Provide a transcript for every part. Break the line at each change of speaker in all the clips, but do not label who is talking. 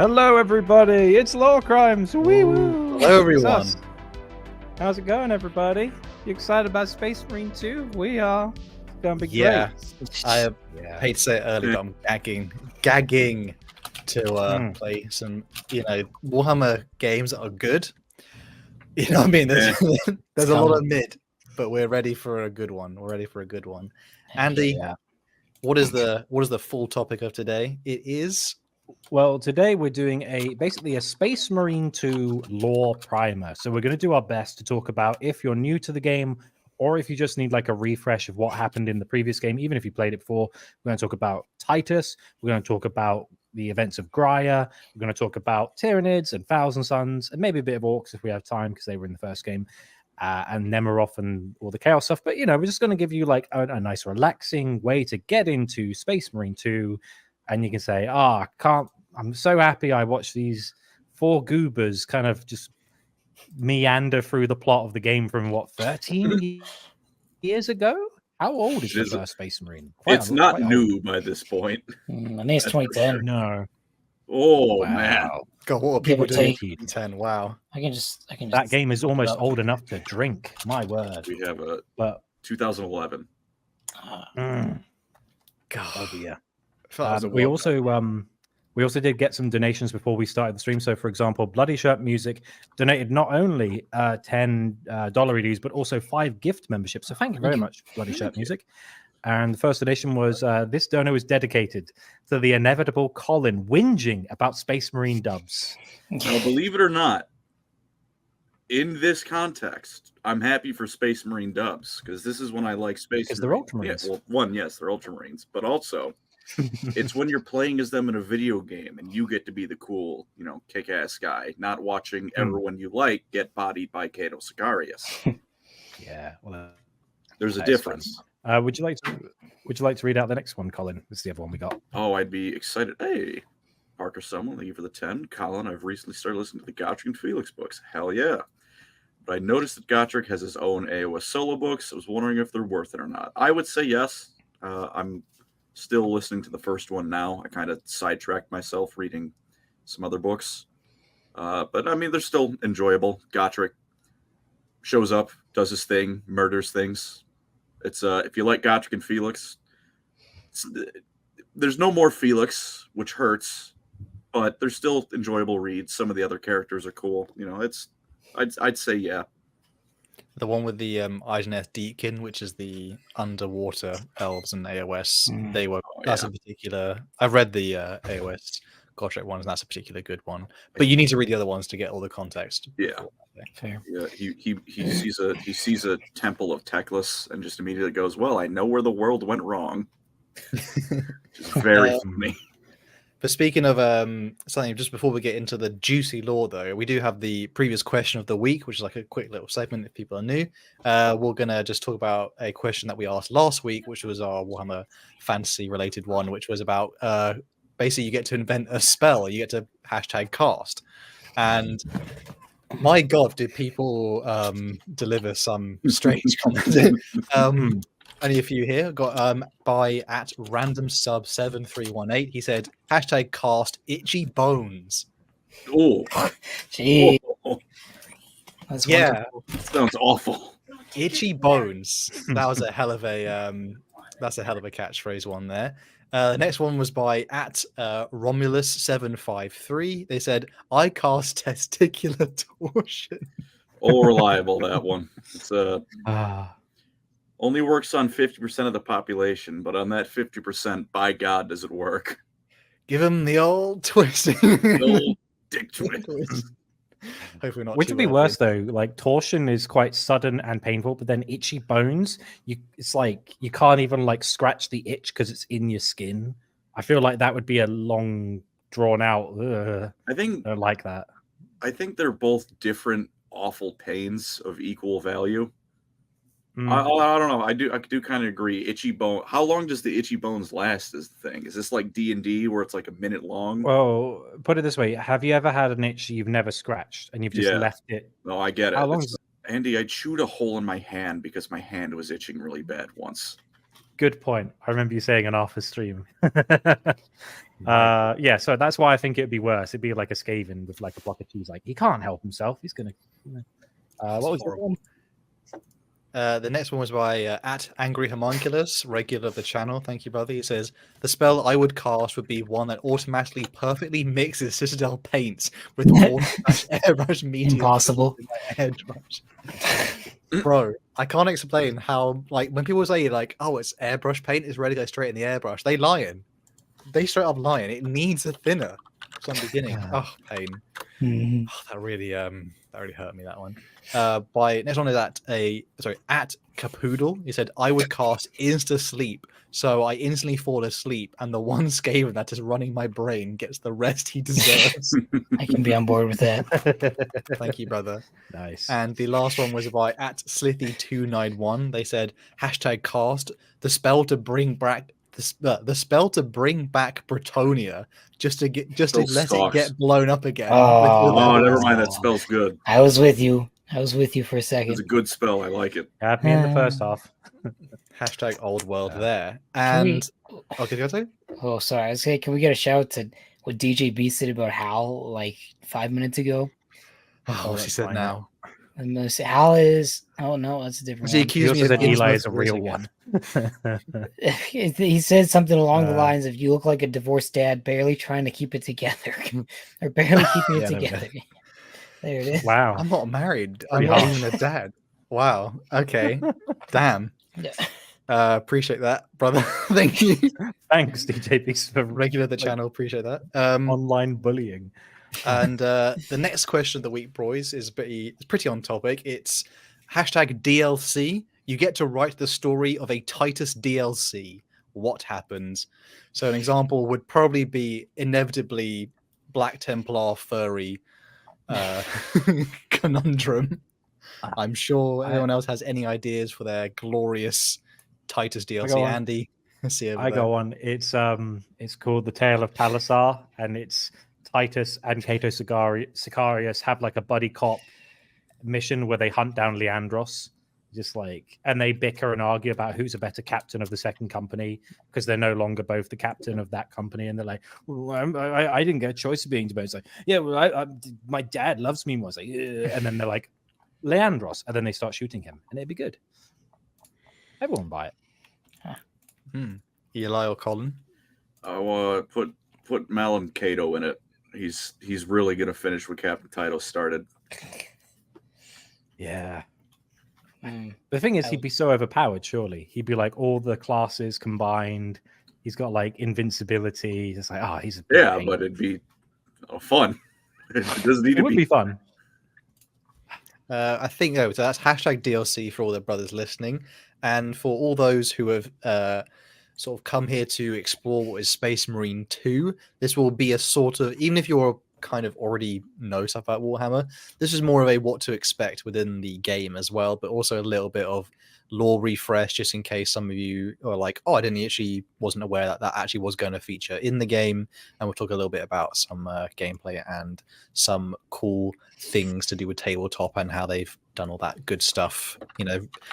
Hello, everybody. It's Lorecrimes. Wee woo.
Hello, everyone.
It's us. How's it going, everybody? You excited about Space Marine 2? We are. It's gonna be
Yeah,
great.
I hate to say it early, but I'm gagging to
Hmm.
play some, Warhammer games that are good. You know what I mean? There's a lot of mid, but we're ready for a good one. We're ready for a good one. Andy, what is the full topic of today? It is.
Well, today we're doing basically a Space Marine 2 lore primer. So we're going to do our best to talk about if you're new to the game or if you just need like a refresh of what happened in the previous game, even if you played it before. We're going to talk about Titus. We're going to talk about the events of Graia. We're going to talk about Tyranids and Thousand Suns and maybe a bit of Orcs if we have time because they were in the first game. And Nemiroth and all the Chaos stuff. But, we're just going to give you like a nice relaxing way to get into Space Marine 2. And you can say, I'm so happy I watched these four goobers kind of just meander through the plot of the game from 13 years ago? How old is the first Space Marine?
It's not new by this point.
I think it's 2010.
No.
Oh, wow. Man.
God, what are people doing in 10? Wow.
I can just
that game is almost old enough to drink. My word.
We have a 2011.
God.
Oh dear. We also did get some donations before we started the stream. So, for example, Bloody Shirt Music donated not only $10 dues, but also 5 gift memberships. So thank you very much, Bloody Shirt Music. And the first donation was, this donor was dedicated to the inevitable Colin whinging about Space Marine dubs.
Now, believe it or not, in this context, I'm happy for Space Marine dubs, because this is when I like Space Marine.
Because they're Ultramarines.
Yeah, well, yes, they're Ultramarines, but also... it's when you're playing as them in a video game and you get to be the cool, kick-ass guy, not watching everyone you like get bodied by Cato Sicarius.
Yeah, well,
there's a difference.
Would you like to read out the next one, Colin? This is the other one we got.
Oh, I'd be excited. Hey, Parker Summerlin, thank you for the 10. Colin, I've recently started listening to the Gotrek and Felix books. Hell yeah. But I noticed that Gotrek has his own AOS solo books. I was wondering if they're worth it or not. I would say yes. I'm still listening to the first one now. I kind of sidetracked myself reading some other books. But, I mean, they're still enjoyable. Gotrek shows up, does his thing, murders things. It's if you like Gotrek and Felix, there's no more Felix, which hurts, but they're still enjoyable reads. Some of the other characters are cool. I'd say yeah.
The one with the Iceneth Deakin, which is the underwater elves and AOS, they were. That's a particular. I've read the AOS Gotrek ones, and that's a particular good one. But you need to read the other ones to get all the contect.
Yeah,
fair.
Yeah. He sees a temple of Teclis and just immediately goes, "Well, I know where the world went wrong." Which is very funny.
But speaking of something, just before we get into the juicy lore, though, we do have the previous question of the week, which is like a quick little segment if people are new. We're going to just talk about a question that we asked last week, which was our Warhammer fantasy-related one, which was about basically you get to invent a spell. You get to #cast. And my God, did people deliver some strange comments. Only a few here. Got by at randomsub7318. He said #cast itchy bones.
Oh,
gee, that's
wonderful. Sounds awful.
Itchy bones. That was a hell of a catchphrase one there. The next one was by at Romulus753. They said I cast testicular torsion.
All reliable, that one. It's only works on 50% of the population, but on that 50%, by God, does it work.
Give him the old twist.
The old dick twist.
Hopefully not.
Which would be worse, though? Like, torsion is quite sudden and painful, but then itchy bones, it's like you can't even, like, scratch the itch because it's in your skin. I feel like that would be a long, drawn-out,
I don't
like that.
I think they're both different awful pains of equal value. I don't know. I do kind of agree. Itchy bone. How long does the itchy bones last? Is the thing? Is this like D&D where it's like a minute long?
Well, put it this way: have you ever had an itch you've never scratched and you've just left it?
No, I get it.
How long?
Andy, I chewed a hole in my hand because my hand was itching really bad once.
Good point. I remember you saying on Arthur's stream. Yeah, so that's why I think it'd be worse. It'd be like a Skaven with like a block of cheese. Like he can't help himself. He's gonna. What was the other one?
The next one was by at Angry Homunculus, regular of the channel. Thank you, brother. He says the spell I would cast would be one that automatically perfectly mixes Citadel paints with airbrush meteor.
Impossible.
Airbrush. Bro, I can't explain how, like, when people say like, "Oh, it's airbrush paint," it's ready to go straight in the airbrush. They lying. They straight up lying. It needs a thinner from the beginning. Oh, pain.
Mhm.
Oh, that really hurt me, that one. By next one is at Capoodle. He said I would cast insta sleep, so I instantly fall asleep, and the one Skaven that is running my brain gets the rest he deserves.
I can be on board with that.
Thank you, brother.
Nice.
And the last one was by at Slithy291. They said #cast the spell to bring back the spell to bring back Bretonia just to let it get blown up again.
Oh, never mind. That spell's good.
I was with you. I was with you for a second.
It's a good spell. I like it.
Had me in the first half.
#old world there. And okay, go to.
Oh, sorry. I was saying, can we get a shout out to what DJ B said about Hal like 5 minutes ago?
Oh, what's he said now?
I'm gonna say Hal is. Oh no, that's a different.
He
one.
accused me
that
of
Eli is a
Innsmouth
real
again.
one.
He said something along the lines of, "You look like a divorced dad, barely trying to keep it together, or barely keeping it together." There it is.
Wow.
I'm not married. I'm not even a dad. Wow. Okay. Damn.
Yeah.
Appreciate that, brother. Thank you.
Thanks, DJ Beast, for
Regular the channel. Appreciate that.
online bullying.
And the next question of the week, boys, is pretty on topic. It's #DLC. You get to write the story of a Titus DLC. What happens? So an example would probably be inevitably Black Templar furry conundrum. I'm sure anyone else has any ideas for their glorious Titus DLC. Andy, see over
I
there.
go on. It's called The Tale of Palisar, and it's Titus and Cato Sicarius have like a buddy cop mission where they hunt down Leandros, and they bicker and argue about who's a better captain of the second company because they're no longer both the captain of that company, and they're like, well, I didn't get a choice of being to both. It's like, yeah, well, my dad loves me more. It's like, and then they're like, Leandros, and then they start shooting him, and it'd be good. Everyone buy it.
Eli or Colin?
I want to put Mal and Cato in it. He's really gonna finish what Captain Titus started.
Yeah. The thing is, he'd be so overpowered. Surely he'd be like all the classes combined. He's got like invincibility. It's like, he's a
but it'd be fun. It doesn't need
it
to
would be fun.
I think so that's #DLC for all the brothers listening, and for all those who have sort of come here to explore what is Space Marine 2. This will be a sort of, even if you're kind of already know stuff about Warhammer, this is more of a what to expect within the game as well, but also a little bit of lore refresh, just in case some of you are like, I wasn't aware that actually was going to feature in the game. And we'll talk a little bit about some gameplay and some cool things to do with tabletop and how they've done all that good stuff.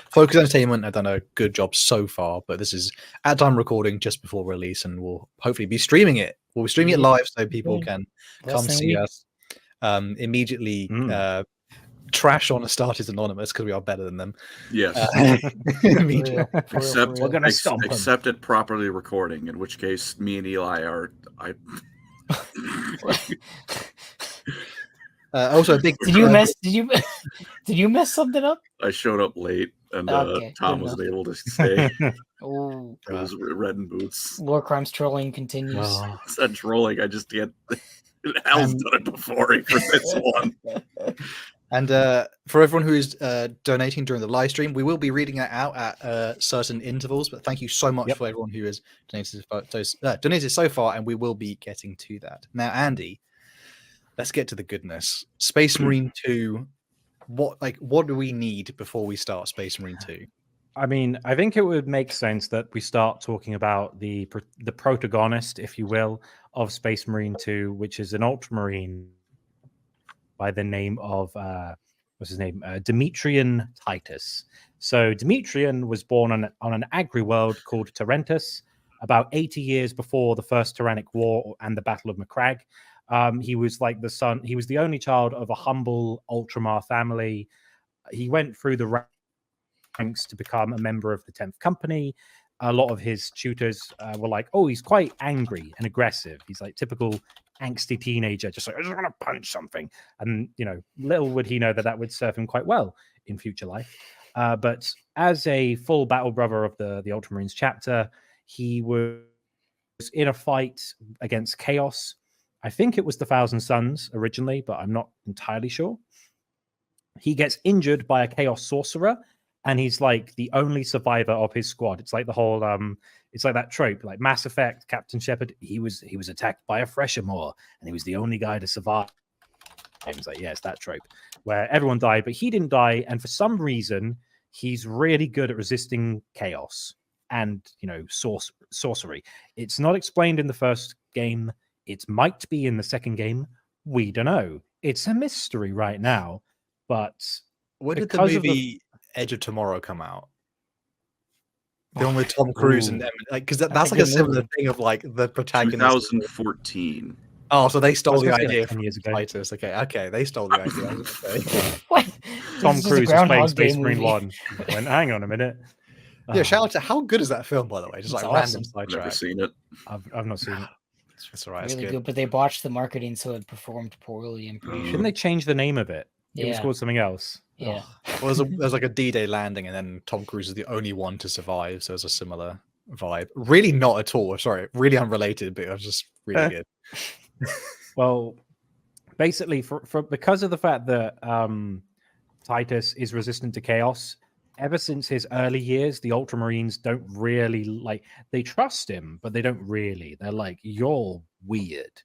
Focus Entertainment have done a good job so far, but this is at time recording just before release, and we'll hopefully be streaming it. We'll be streaming it live so people can come see us. Immediately trash on Astartes Anonymous because we are better than them.
Yes.
Except we're gonna stop them.
Except it properly recording, in which case me and Eli are.
Also, a big.
Did you mess something up?
I showed up late, and
Okay,
Tom
good
wasn't able to stay.
Oh,
It was red in boots.
Lorecrimes trolling continues.
It's not trolling. I just can't. Hal's done it before for this one.
And for everyone who is donating during the live stream, we will be reading that out at certain intervals. But thank you so much for everyone who has donated so far, and we will be getting to that. Now, Andy, let's get to the goodness. Space Marine 2. What do we need before we start Space Marine 2?
I mean, I think it would make sense that we start talking about the protagonist, if you will, of Space Marine 2, which is an Ultramarine by the name of what's his name? Demetrian Titus. So Demetrian was born on an agri-world called Tarentus about 80 years before the First Tyrannic War and the Battle of Macragge. He was like the son. He was the only child of a humble Ultramar family. He went through the ranks to become a member of the 10th Company. A lot of his tutors were like, "Oh, he's quite angry and aggressive. He's like typical angsty teenager, just like I just want to punch something." And little would he know that would serve him quite well in future life. But as a full battle brother of the Ultramarines chapter, he was in a fight against Chaos. I think it was the Thousand Suns originally, but I'm not entirely sure. He gets injured by a Chaos Sorcerer, and he's like the only survivor of his squad. It's like the whole, it's like that trope, like Mass Effect, Captain Shepard. He was attacked by a Freshamore, and he was the only guy to survive. And it's like, yeah, it's that trope where everyone died, but he didn't die, and for some reason, he's really good at resisting chaos and sorcery. It's not explained in the first game. It might be in the second game. We don't know. It's a mystery right now. But
when did the movie Edge of Tomorrow come out? The one with Tom Cruise and because that's like a similar thing of like the protagonist.
2014.
Oh, so they stole the idea
like 10 years ago.
Titus. Okay, they stole the idea.
What?
Tom Cruise was playing Space Marine 1. Went, hang on a minute.
Yeah, shout out to how good is that film, by the way? Just like random sidetrack.
Never seen it.
I've not seen it.
It's all right.
Really good, but they botched the marketing, so it performed poorly. I'm pretty sure.
Shouldn't they change the name of it? It was called something else.
Yeah.
Well, there's like a D-Day landing, and then Tom Cruise is the only one to survive, so it's a similar vibe. Really not at all. Sorry, really unrelated, but it was just really good.
Well, basically, for because of the fact that Titus is resistant to chaos, ever since his early years, the Ultramarines don't really they trust him, but they don't really. They're like, you're weird.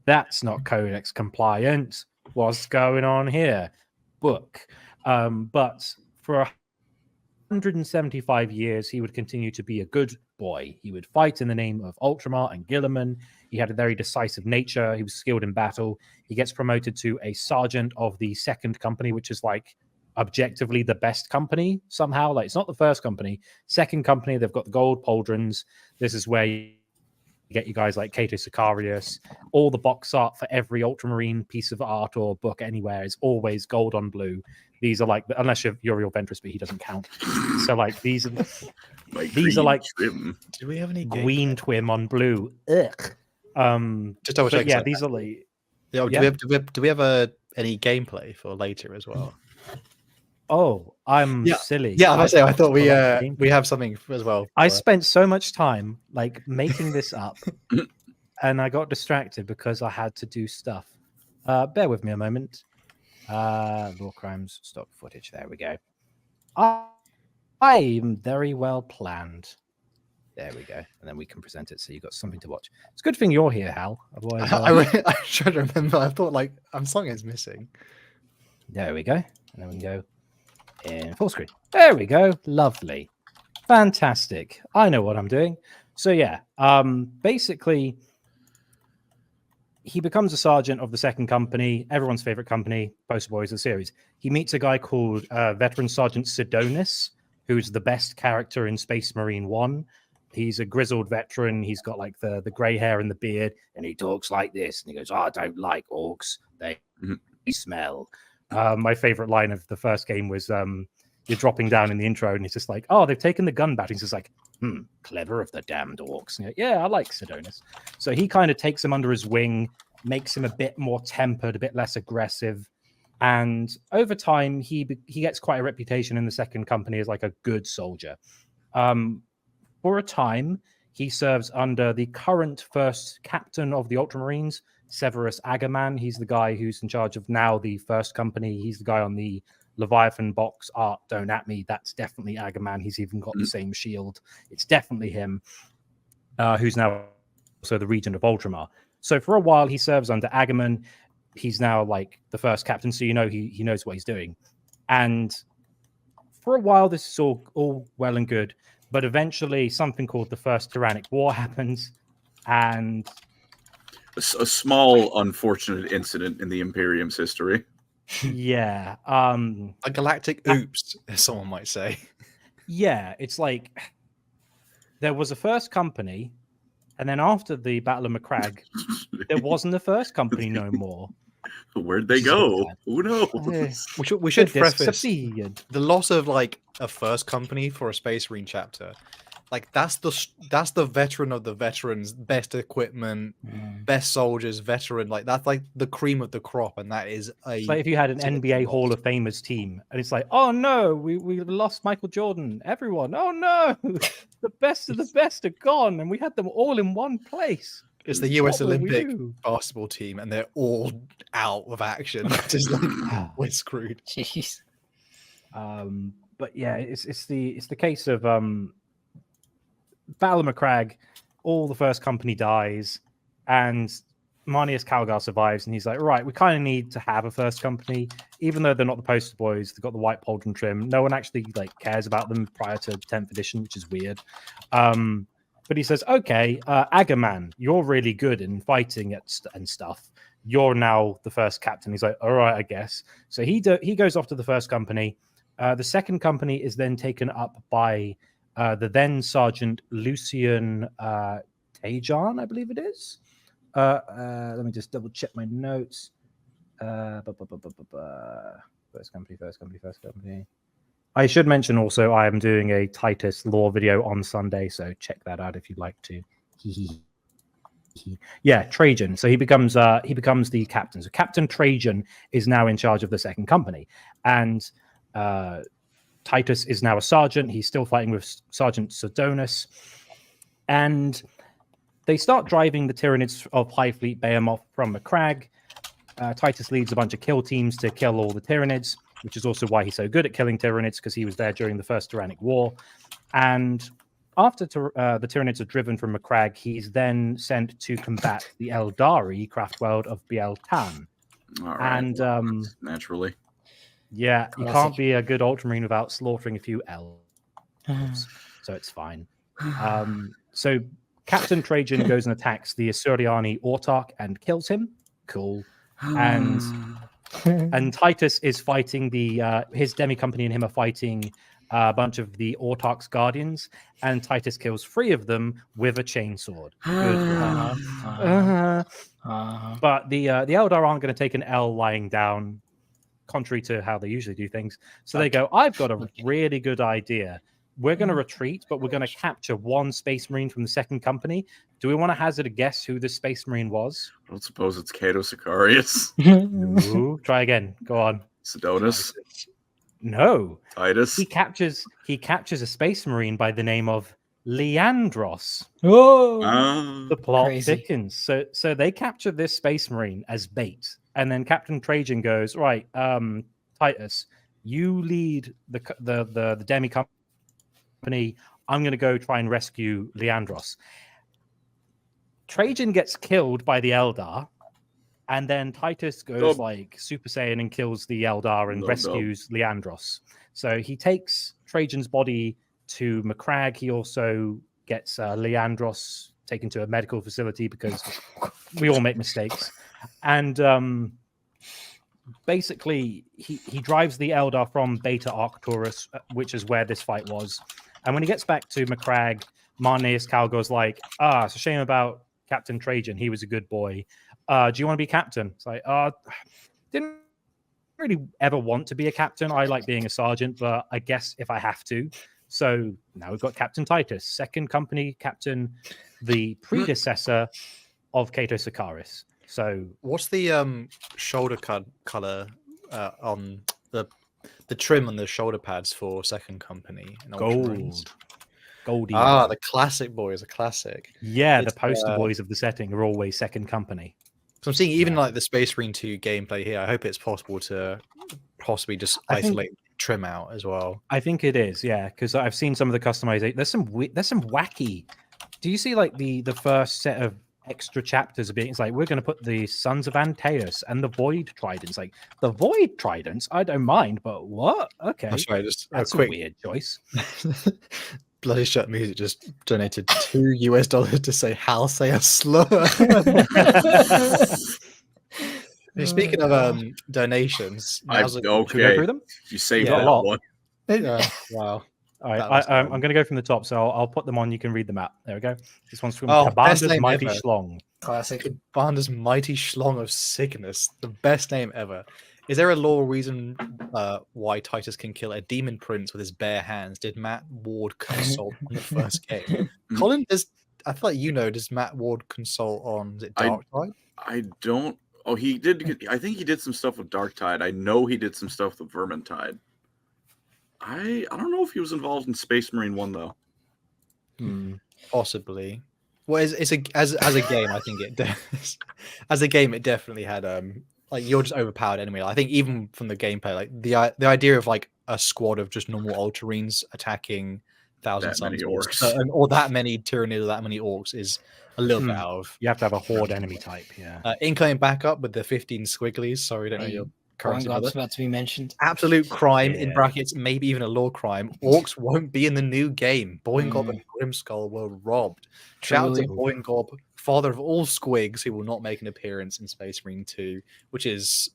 That's not Codex compliant. What's going on here? Book. But for 175 years, he would continue to be a good boy. He would fight in the name of Ultramar and Guilliman. He had a very decisive nature. He was skilled in battle. He gets promoted to a sergeant of the second company, which is like objectively the best company somehow. Like, it's not the first company. Second company, they've got the gold pauldrons. This is where you get you guys like Cato Sicarius. All the box art for every Ultramarine piece of art or book anywhere is always gold on blue. These are like, unless you're Uriel Ventress, but he doesn't count. So like these are like
twim. Do we have any
green twim on blue? Ugh.
Just double check.
Yeah, these are like.
Yeah, do we have any gameplay for later as well?
Oh, I'm silly.
Yeah, I thought we have something as well.
I spent so much time like making this up, and I got distracted because I had to do stuff. Bear with me a moment. Lorecrimes stock footage. There we go. I'm very well planned. There we go, and then we can present it so you've got something to watch. It's a good thing you're here, Hal. Otherwise,
I try to remember. I thought like something is missing.
There we go, and then we can go in full screen. There we go. Lovely, fantastic. I know what I'm doing. So yeah, basically, he becomes a sergeant of the second company, everyone's favorite company, poster boys of the series. He meets a guy called Veteran Sergeant Sidonis, who's the best character in Space Marine 1. He's a grizzled veteran. He's got like the gray hair and the beard, and he talks like this. And he goes, I don't like orcs. They smell. My favorite line of the first game was you're dropping down in the intro, and it's just like, oh, they've taken the gun back. He's just like, clever of the damned orcs. And yeah, I like Sidonis. So he kind of takes him under his wing, makes him a bit more tempered, a bit less aggressive. And over time, he gets quite a reputation in the second company as like a good soldier. For a time, he serves under the current first captain of the Ultramarines, Severus Agaman. He's the guy who's in charge of now the first company. He's the guy on the Leviathan box art. Don't at me. That's definitely Agaman. He's even got the same shield. It's definitely him, who's now also the regent of Ultramar. So for a while, he serves under Agaman. He's now like the first captain, so he knows what he's doing. And for a while, this is all well and good. But eventually, something called the First Tyrannic War happens, and
a small, unfortunate incident in the Imperium's history.
Yeah.
A galactic oops, as someone might say.
Yeah, it's like there was a first company, and then after the Battle of Macragge, there wasn't a first company no more.
Where'd they
Which is a bit
go?
sad.
Who knows?
We should
They
preface
disappeared.
the loss of like a first company for a Space Marine chapter. Like that's the veteran of the veterans, best equipment, best soldiers, veteran. Like that's like the cream of the crop, and that is a.
It's like if you had an NBA Hall of Famers team, and it's like, oh no, we lost Michael Jordan. Everyone, oh no, the best of the best are gone, and we had them all in one place.
It's the US
What will we
Olympic
do?
basketball team, and they're all out of action. Just like we're screwed.
Jeez.
But yeah, it's the case of Battle of Macragge. All the first company dies, and Marneus Calgar survives, and he's like, right, we kind of need to have a first company, even though they're not the poster boys. They've got the white pauldron trim. No one actually like cares about them prior to 10th edition, which is weird. But he says, okay, Agaman, you're really good in fighting and stuff. You're now the first captain. He's like, all right, I guess. So he goes off to the first company. The second company is then taken up by the then Sergeant Lucian Tajan, I believe it is. Let me just double check my notes. First company. I should mention also I am doing a Titus lore video on Sunday, so check that out if you'd like to. Yeah, Trajan. So he becomes the captain. So Captain Trajan is now in charge of the second company, and Titus is now a sergeant. He's still fighting with Sergeant Sidonus, and they start driving the Tyranids of High Fleet Behemoth from Macragge. Titus leads a bunch of kill teams to kill all the Tyranids, which is also why he's so good at killing Tyranids, because he was there during the First Tyrannic War. And after the Tyranids are driven from Macragge, he's then sent to combat the Eldari craft world of Biel Tan.
All right.
And
naturally.
Yeah, you can't be a good Ultramarine without slaughtering a few elves. So it's fine. So Captain Trajan goes and attacks the Asuriani Autarch and kills him. Cool. And Titus is fighting his demi company and him are fighting a bunch of the Autarch's guardians, and Titus kills 3 of them with a chainsword. But the Eldar aren't going to take an L lying down, contrary to how they usually do things. So they go, I've got a really good idea. We're going to retreat, but we're going to capture 1 Space Marine from the second company. Do we want to hazard a guess who this Space Marine was?
I don't suppose it's Cato Sicarius.
Ooh, try again. Go on.
Sidonus.
No.
Titus.
He captures a Space Marine by the name of Leandros.
Oh,
The plot
crazy.
thickens. So they capture this Space Marine as bait, and then Captain Trajan goes, right, Titus, you lead the demi company. I'm going to go try and rescue Leandros. Trajan gets killed by the Eldar, and then Titus goes like Super Saiyan and kills the Eldar and rescues Leandros. So he takes Trajan's body to Macragge. He also gets Leandros taken to a medical facility because we all make mistakes. And basically, he drives the Eldar from Beta Arcturus, which is where this fight was. And when he gets back to Macragge, Marneus Calgar's like, it's a shame about Captain Trajan. He was a good boy. Do you want to be captain? It's like, didn't really ever want to be a captain. I like being a sergeant, but I guess if I have to. So now we've got Captain Titus, second company captain, the predecessor of Cato Sicarius. So
what's the shoulder color on the trim on the shoulder pads for second company?
Goldy.
The classic boys, a classic.
Yeah, the poster boys of the setting are always second company.
So I'm seeing even like the Space Marine 2 gameplay here. I hope it's possible to possibly just isolate trim out as well.
I think it is, yeah, because I've seen some of the customization. There's some wacky. Do you see like the first set of extra chapters of being? It's like we're going to put the Sons of Antaeus and the Void Tridents. Like the Void Tridents, I don't mind, but what? Okay,
that's
a weird choice.
Bloody Shut Music just donated $2 to say "Hal say a slur." Speaking of donations, now's
Should we go
Okay,
through them?
you saved
Yeah.
that
A lot.
one.
wow.
All right,
That was
I'm
fun.
going to go from the top, so I'll put them on. You can read them out. There we go. This one's from
Oh, best
Kabanda's
name
Mighty
ever.
Schlong.
Classic.
Banda's mighty schlong of sickness. The best name ever. Is there a lore reason why Titus can kill a demon prince with his bare hands? Did Matt Ward consult on the first game? Colin, I feel like does Matt Ward consult on is it Dark Tide?
I don't. Oh, he did. I think he did some stuff with Darktide. I know he did some stuff with Vermintide. I don't know if he was involved in Space Marine 1 though.
Possibly. Well, as a game, I think it as a game it definitely had like you're just overpowered anyway. I think even from the gameplay, like the idea of like a squad of just normal Ultramarines attacking Thousand
That many
Suns
orcs.
or that many Tyranids or that many orcs is a little bit out of.
You have to have a horde enemy type. Yeah.
Incoming backup with the 15 squigglies. Sorry, don't know your currency.
God's about to be mentioned.
Absolute crime in
Yeah.
brackets, maybe even a lore crime. Orcs won't be in the new game. Boingob and Grimskull were robbed. Shout out to Boingob, father of all squigs, who will not make an appearance in Space Marine 2, which is,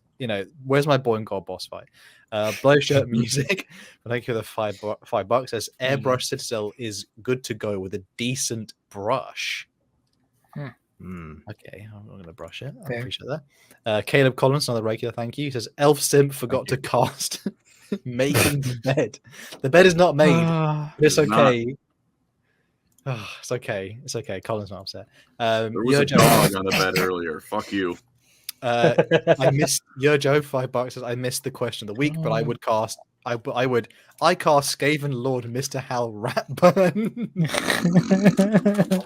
where's my Boingob boss fight? Blowshirt music. Thank you for the $5. Says Airbrush Citadel is good to go with a decent brush. Okay, I'm not going to brush it. I appreciate that. Caleb Collins, another regular, thank you. He says Elf Simp forgot to cast making the bed. The bed is not made. But it's okay. Oh, it's okay. It's okay. Colin's not upset.
There was a dog on the bed earlier. Fuck you.
I missed Joe $5 says I missed the question of the week, but I would cast. I cast Skaven Lord Mr. Hal Ratburn.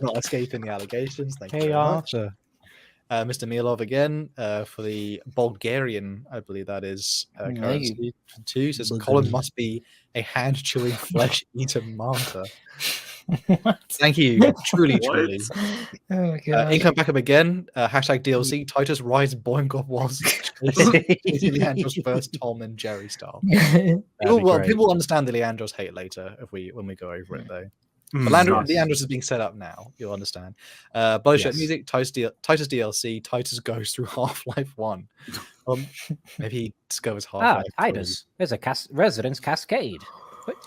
Not escaping the allegations. Thank you very much. Mr. Milov again for the Bulgarian, I believe that is currency. 2 says Colin must be a hand chewing flesh eater martyr.
What?
Thank you. Truly.
Oh my god.
Income back up again. Hashtag DLC. Titus rides Boingob whilst Leandro's first Tom and Jerry style. People will understand the Leandros hate later when we go over it though. But Leandros is being set up now. You'll understand. Blowshirt music. Titus DLC. Titus goes through Half-Life 1. Maybe he discovers Half-Life.
Titus. There's a residence cascade.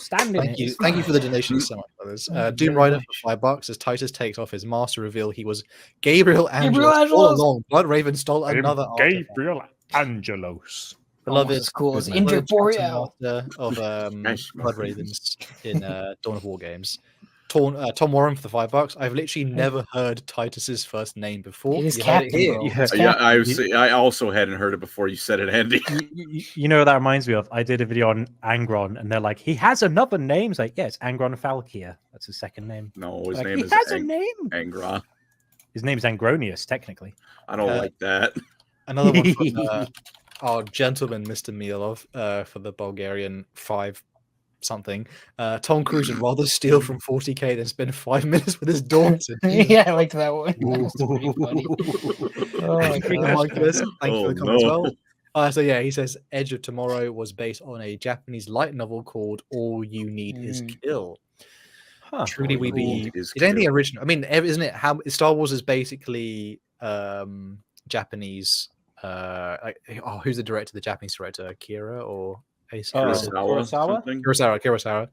Thank you for the donations so much, brothers. Doom Rider for $5 as Titus takes off his master reveal. He was Gabriel Angelos all along. Blood Raven stole another
Gabriel Angelos.
Beloved,
cool as Injure Boreal
of Blood Ravens in Dawn of War games. Tom Warren for the $5. I've literally never heard Titus's first name before.
It is Captain, bro.
I also hadn't heard it before you said it, Andy.
You know what that reminds me of? I did a video on Angron, and they're like, he has another name. It's like, yeah, it's Angron Falkia. That's his second name.
No, his
like,
name is
has a name.
Angron.
His name is Angronius, technically.
I don't like that.
Another one from our gentleman, Mr. Milov, for the Bulgarian 5 something. Tom Cruise would rather steal from 40k than spend 5 minutes with his daughter.
Yeah, I liked that one. That was pretty funny. Oh my gosh.
Thank you for the comment as well. So yeah, he says Edge of Tomorrow was based on a Japanese light novel called All You Need Is Kill. Truly, we be is anything original? I mean, isn't it? How Star Wars is basically Japanese. Who's the director? The Japanese director, Akira or Kurosawa.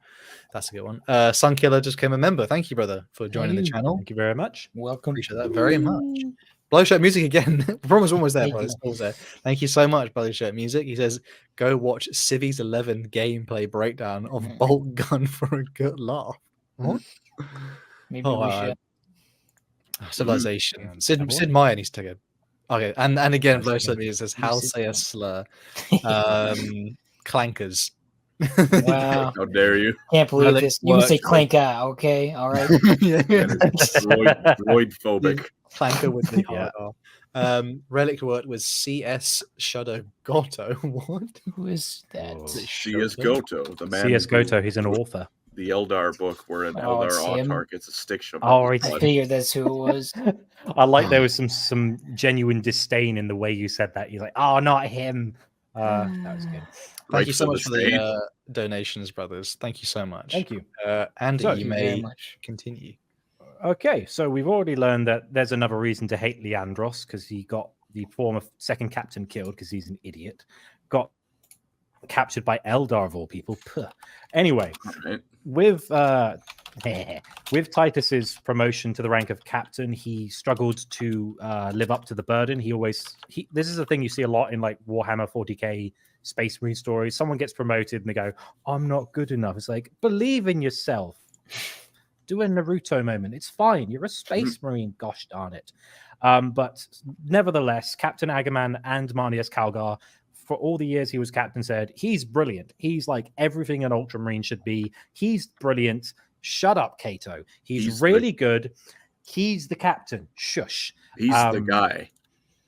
That's a good one. Sunkiller just came a member. Thank you, brother, for joining the channel.
Thank you very much.
Welcome.
Appreciate that very much. Blowshirt music again. Promise almost there, but it's almost there. Thank you so much, Blowshirt music. He says, "Go watch Civies 11 gameplay breakdown of Bolt Gun for a good laugh." What?
Maybe we should.
Civilization. Sid Meier needs to go. Okay, and again, Blowshirt music says, "How say a slur." Clankers.
Wow.
How dare you?
Can't believe this. You can say clanka, okay? All right.
Droid phobic.
Clanker with the Relic word was CS Shudder Goto. What?
Who is that?
CS Goto, the man.
CS Goto, he's an author.
The Eldar book where an Eldar Autarch gets a stick shoved.
I
figured that's who it was.
I like there was some genuine disdain in the way you said that. You're like, oh, not him. That was good.
Thank you so much for the donations, brothers. Thank you so much.
Thank you.
Andy, you may continue.
Okay, so we've already learned that there's another reason to hate Leandros because he got the former second captain killed because he's an idiot, got captured by Eldar of all people. Puh. Anyway,
Right.
with Titus's promotion to the rank of captain, he struggled to live up to the burden. This is a thing you see a lot in like Warhammer 40k Space Marine stories. Someone gets promoted and they go, "I'm not good enough." It's like, believe in yourself. Do a Naruto moment. It's fine. You're a Space Marine. Gosh darn it. But nevertheless, Captain Agaman and Marnius Calgar, for all the years he was captain, said he's brilliant. He's like everything an Ultramarine should be. He's brilliant. Shut up, Kato. He's really good. He's the captain. Shush.
He's the guy.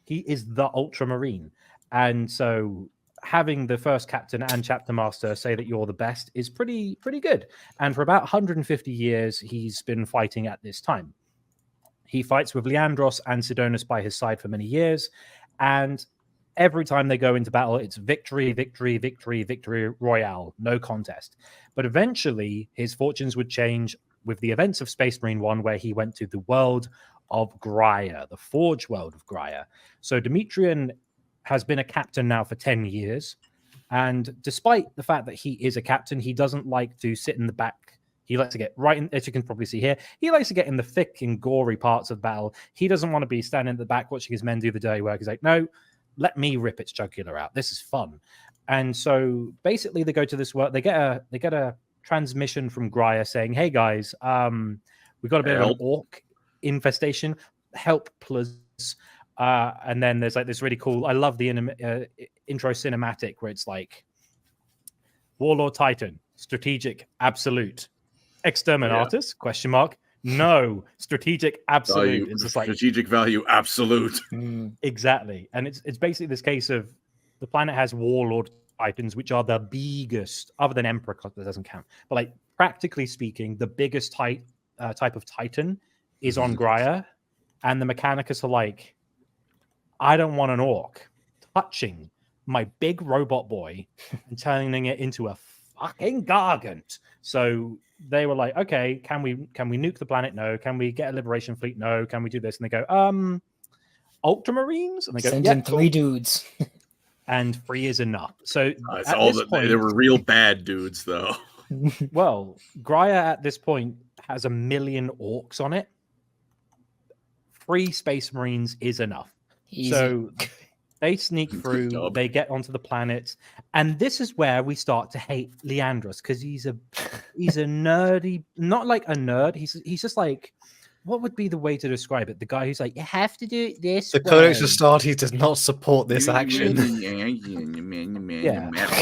He is the Ultramarine. And so having the first captain and chapter master say that you're the best is pretty good. And for about 150 years, he's been fighting at this time. He fights with Leandros and Sidonus by his side for many years. And every time they go into battle, it's victory, victory, victory, victory royale, no contest. But eventually, his fortunes would change with the events of Space Marine 1, where he went to the world of Graia, the Forge world of Graia. So Demetrian has been a captain now for 10 years. And despite the fact that he is a captain, he doesn't like to sit in the back. He likes to get right in, as you can probably see here, he likes to get in the thick and gory parts of battle. He doesn't want to be standing in the back watching his men do the dirty work. He's like, no, let me rip its jugular out. This is fun. And so basically they go to this work. They get a transmission from Graia saying, hey guys, we've got a bit of an orc infestation. Help, please. And then there's like this really cool, I love the intro cinematic where it's like Warlord Titan, strategic, absolute. Exterminatus, question mark. No, strategic, absolute. It's just like
strategic value, absolute.
Exactly. And it's basically this case of the planet has Warlord Titans, which are the biggest, other than Emperor, because that doesn't count. But like practically speaking, the biggest type of Titan is on Graia. And the Mechanicus are like, I don't want an orc touching my big robot boy and turning it into a fucking gargant. So they were like, okay, can we nuke the planet? No. Can we get a liberation fleet? No. Can we do this? And they go, Ultramarines? And they go,
send in 3 dudes.
And 3 is enough. So
it's all that they were real bad dudes, though.
Well, Graia at this point has 1 million orcs on it. 3 Space Marines is enough. Easy. So they sneak through, they get onto the planet, and this is where we start to hate Leandros, because he's a nerdy, not like a nerd. He's just like, what would be the way to describe it? The guy who's like, you have to do it this
The
way.
Codex Astarte does not support this action.
Yeah.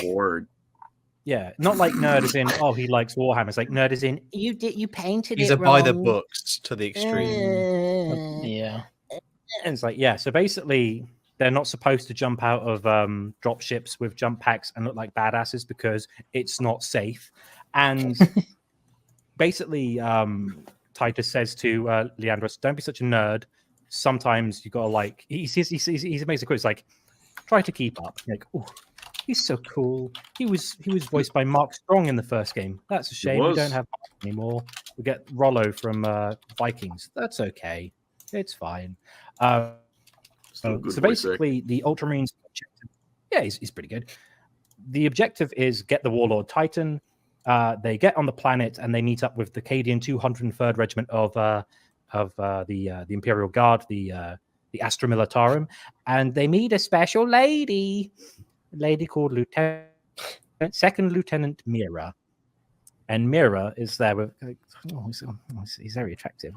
Yeah, not like nerd as in, oh, he likes Warhammer. It's like nerd as in, you painted
He's
it wrong.
by the books to the extreme.
Yeah.
And it's like, yeah, so basically they're not supposed to jump out of drop ships with jump packs and look like badasses because it's not safe. And basically Titus says to Leandros, don't be such a nerd. Sometimes you gotta like, he makes a quote, it's like, try to keep up. Like, oh, he's so cool. He was voiced by Mark Strong in the first game. That's a shame. We don't have Mark anymore. We get Rollo from Vikings. That's okay. It's fine. So basically, the Ultramarines objective, yeah, he's pretty good. The objective is get the Warlord Titan. They get on the planet and they meet up with the Cadian 203rd Regiment of the Imperial Guard, the Astra Militarum, and they meet a special lady called Second Lieutenant Mira. And Mira is there with, he's very attractive.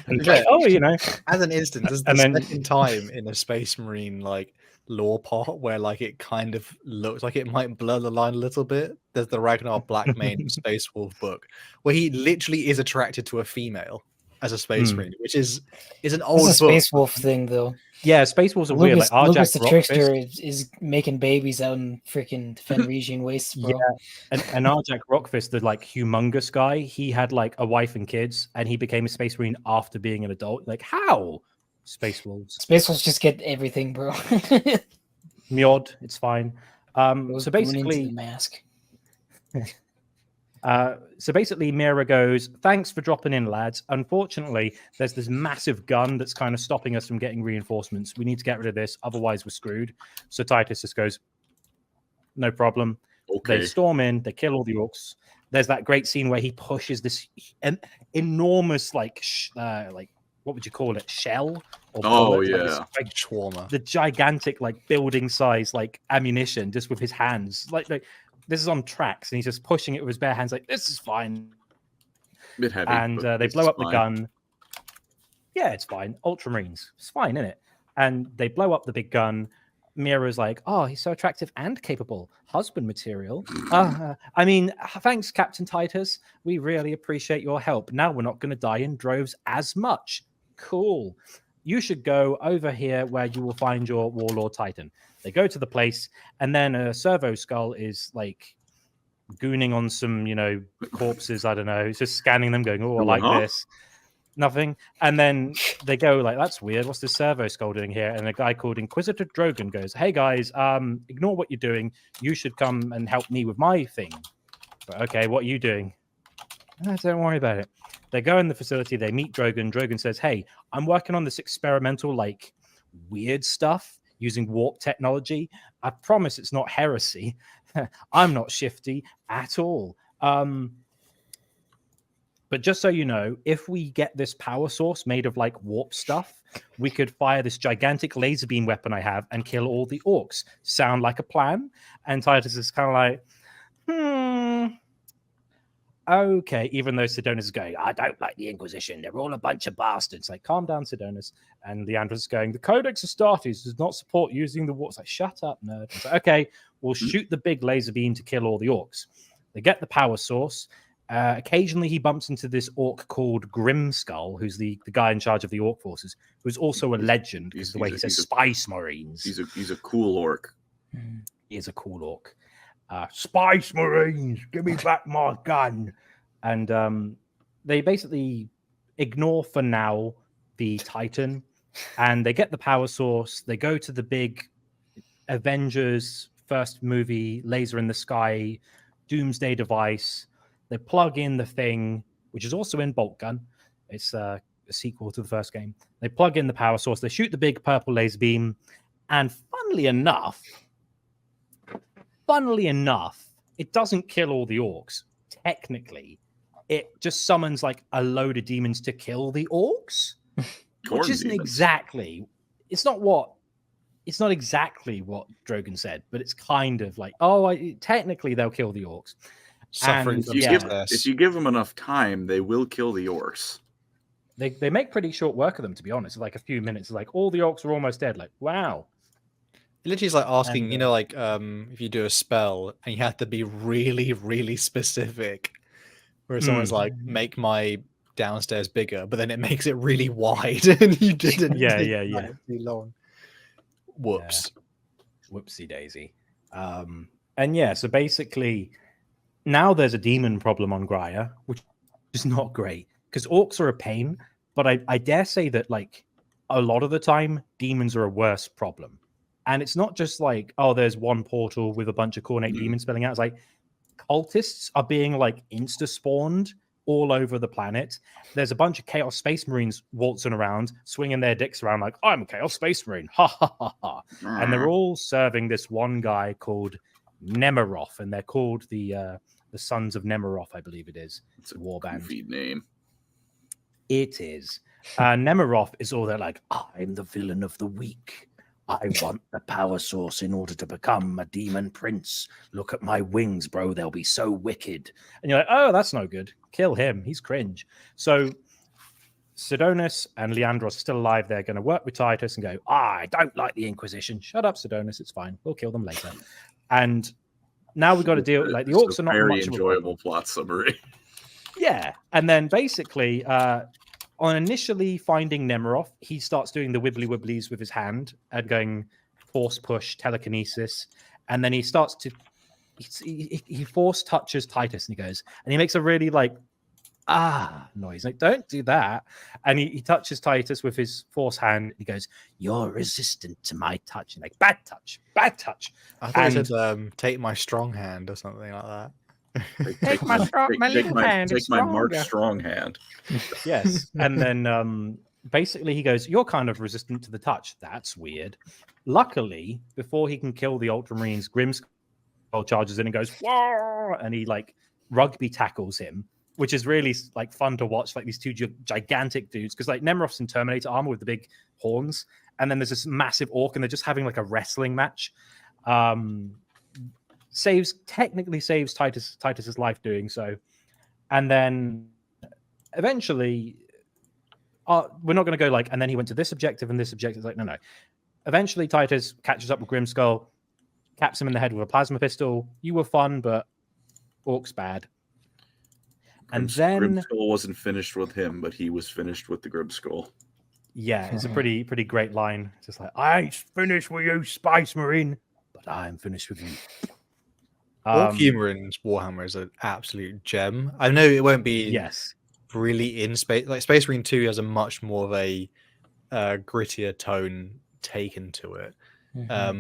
And like, oh, you know,
as an instance, this is the second time in a Space Marine like lore part where like it kind of looks like it might blur the line a little bit. There's the Ragnar Blackmane Space Wolf book where he literally is attracted to a female as a Space Marine, which is an old book.
Space Wolf thing though.
Yeah, Space Wolves are weird. Like
Lucas the Trickster is making babies out in freaking Fenrisian wastes, bro.
Yeah, and Arjak Rockfist, the like humongous guy, he had like a wife and kids, and he became a Space Marine after being an adult. Like, how? Space Wolves.
Space Wolves just get everything, bro.
Mjord, it's fine. So basically,
the mask.
So basically, Mira goes, "Thanks for dropping in, lads. Unfortunately, there's this massive gun that's kind of stopping us from getting reinforcements. We need to get rid of this, otherwise we're screwed." So Titus just goes, "No problem."
Okay.
They storm in, they kill all the orcs. There's that great scene where he pushes this enormous, like what would you call it, shell? Or bullet, like this, like
shawarma.
the gigantic, like building size, like ammunition, just with his hands. Like this is on tracks, and he's just pushing it with his bare hands. Like, this is fine.
Bit heavy.
And they blow up the gun. Yeah, it's fine. Ultramarines, it's fine, isn't it? And they blow up the big gun. Mira's like, "Oh, he's so attractive and capable. Husband material." I mean, thanks, Captain Titus. We really appreciate your help. Now we're not going to die in droves as much. Cool. You should go over here where you will find your Warlord Titan. They go to the place, and then a servo skull is like gooning on some, corpses. I don't know. He's just scanning them, going, "Oh, I like this." Nothing. And then they go like, "That's weird. What's this servo skull doing here?" And a guy called Inquisitor Drogon goes, "Hey guys, ignore what you're doing. You should come and help me with my thing." But, okay, what are you doing? Don't worry about it. They go in the facility. They meet Drogon. Drogon says, "Hey, I'm working on this experimental, like, weird stuff using warp technology. I promise it's not heresy. I'm not shifty at all. But just so you know, if we get this power source made of like warp stuff, we could fire this gigantic laser beam weapon I have and kill all the orcs. Sound like a plan?" And Titus is kind of like, okay. Even though Sidonus is going, "I don't like the Inquisition. They're all a bunch of bastards." Like, calm down, Sidonus. And Leandros is going, "The Codex Astartes does not support using the warps." Like, shut up, nerd. It's like, okay, we'll shoot the big laser beam to kill all the orcs. They get the power source. Occasionally he bumps into this orc called Grimskull, who's the guy in charge of the orc forces, who's also a legend because the way he says Spice Marines.
He's a cool orc.
He is a cool orc. Spice Marines, give me back my gun. And they basically ignore for now the Titan, and they get the power source. They go to the big Avengers first movie, laser in the sky, doomsday device. They plug in the thing, which is also in Bolt Gun. It's a sequel to the first game. They plug in the power source. They shoot the big purple laser beam. And funnily enough, it doesn't kill all the orcs. Technically, it just summons like a load of demons to kill the orcs, which isn't exactly. It's not exactly what Drogon said, but it's kind of like, technically they'll kill the orcs.
If you give them enough time, they will kill the orcs.
They make pretty short work of them, to be honest. Like a few minutes, like all the orcs are almost dead. Like, wow.
It literally is like asking, if you do a spell and you have to be really, really specific, where someone's like, "Make my downstairs bigger," but then it makes it really wide, and you didn't.
Yeah.
Too long. Whoops.
Yeah. Whoopsie daisy. So basically, now there's a demon problem on Graia, which is not great because orcs are a pain. But I dare say that like a lot of the time, demons are a worse problem. And it's not just like, there's one portal with a bunch of Khornate demons spilling out. It's like cultists are being like insta-spawned all over the planet. There's a bunch of Chaos Space Marines waltzing around, swinging their dicks around like, "I'm a Chaos Space Marine." Ha, ha, ha, ha. And they're all serving this one guy called Nemiroff, and they're called the Sons of Nemiroff, I believe it is.
It's a
warband
name.
It is. Nemiroff is all there like, "I'm the villain of the week. I want the power source in order to become a demon prince. Look at my wings, bro. They'll be so wicked." And you're like, "Oh, that's no good. Kill him. He's cringe." So Sidonus and Leandros are still alive. They're going to work with Titus and go, "I don't like the Inquisition." "Shut up, Sidonus. It's fine. We'll kill them later." And now we've got to deal like the orcs are not
very
much
enjoyable plot summary.
Yeah, and then basically, on initially finding Nemiroff, he starts doing the wibbly wibblies with his hand and going force push, telekinesis, and then he starts to he force touches Titus, and he goes, and he makes a really like noise, like, "Don't do that." And he touches Titus with his force hand. He goes, "You're resistant to my touch," and like, bad touch.
I thought it said, "Take my strong hand" or something like that.
Take
my little hand,
Take
it's
my Mark
stronger.
Strong hand.
Yes. And then basically he goes, you're kind of resistant to the touch. That's weird. Luckily, before he can kill the Ultramarines, Grimskull charges in and goes, whoa! And he like rugby tackles him, which is really like fun to watch, like these two gigantic dudes. Because like Nemiroff's in Terminator armor with the big horns, and then there's this massive orc, and they're just having like a wrestling match. Technically saves Titus's life doing so. And then eventually we're not going to go like, and then he went to this objective and this objective. It's like, no. Eventually Titus catches up with Grimskull, caps him in the head with a plasma pistol. You were fun, but Orc's bad. And then
Grimskull wasn't finished with him, but he was finished with the Grimskull.
Yeah, it's a pretty great line. It's just like, I ain't finished with you, Space Marine, but I'm finished with you.
Orc humor in Warhammer is an absolute gem. I know it won't be really in space. Like Space Marine 2 has a much more of a grittier tone taken to it.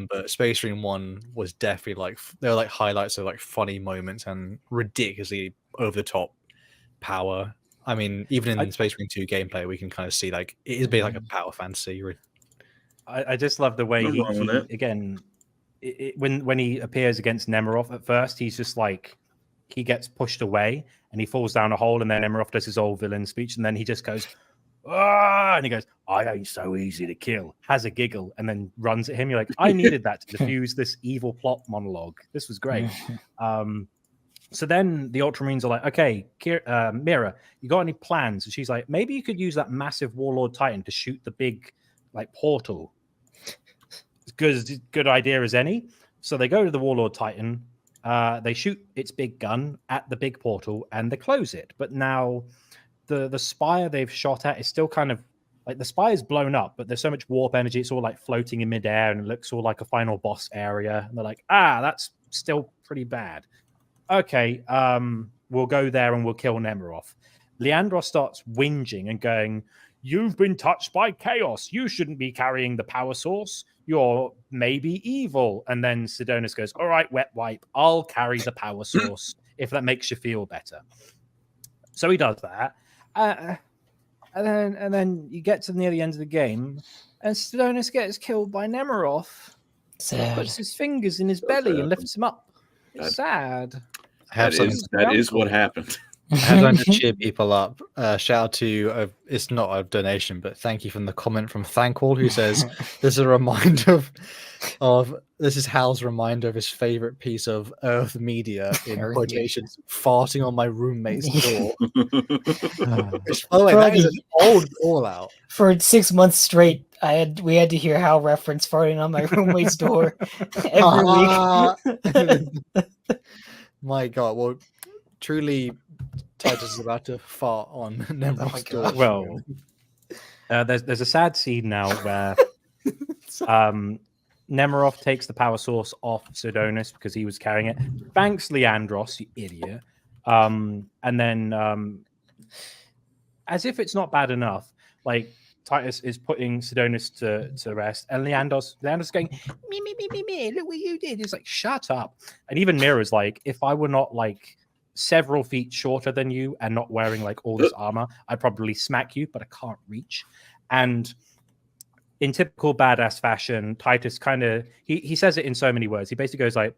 But Space Marine 1 was definitely like, there were like highlights of like funny moments and ridiculously over the top power. I mean, even in Space Marine 2 gameplay, we can kind of see like it is being like a power fantasy.
I just love the way he again. When he appears against Nemiroff at first, he's just like, he gets pushed away and he falls down a hole, and then Nemiroff does his old villain speech, and then he just goes, ah, and he goes, I ain't so easy to kill, has a giggle, and then runs at him. You're like, I needed that to diffuse this evil plot monologue. This was great. So then the Ultramarines are like, okay, Mira, you got any plans? And she's like, maybe you could use that massive Warlord Titan to shoot the big like portal. Good idea as any. So they go to the Warlord Titan, they shoot its big gun at the big portal, and they close it. But now the spire they've shot at is still kind of like, the spire is blown up, but there's so much warp energy, it's all like floating in midair, and it looks all like a final boss area. And they're like, that's still pretty bad. Okay, we'll go there and we'll kill Nemiroff. Leandros starts whinging and going, you've been touched by chaos. You shouldn't be carrying the power source. You're maybe evil. And then Sidonus goes, all right, wet wipe, I'll carry the power source if that makes you feel better. So he does that. And then you get to near the end of the game, and Sidonus gets killed by Nemiroff.
Sad.
Puts his fingers in his belly and lifts him up. It's sad.
That is what happened.
I have done to cheer people up. Shout out to it's not a donation, but thank you from the comment from Thankall, who says this is a reminder of this is Hal's reminder of his favorite piece of Earth media in quotations, farting on my roommate's door. Which, by the way, that is an old all out.
For 6 months straight, we had to hear Hal reference farting on my roommate's door every week.
My God, well, truly. Titus is about to fart on Nemiroff's door.
Well, there's a sad scene now where Nemiroff takes the power source off Sidonus because he was carrying it. Thanks, Leandros, you idiot. And then, as if it's not bad enough, like Titus is putting Sidonus to rest, and Leandros going, me, look what you did. It's like, shut up. And even Mira's like, if I were not like several feet shorter than you and not wearing like all this armor, I'd probably smack you, but I can't reach. And in typical badass fashion, Titus kind of he says it in so many words. He basically goes like,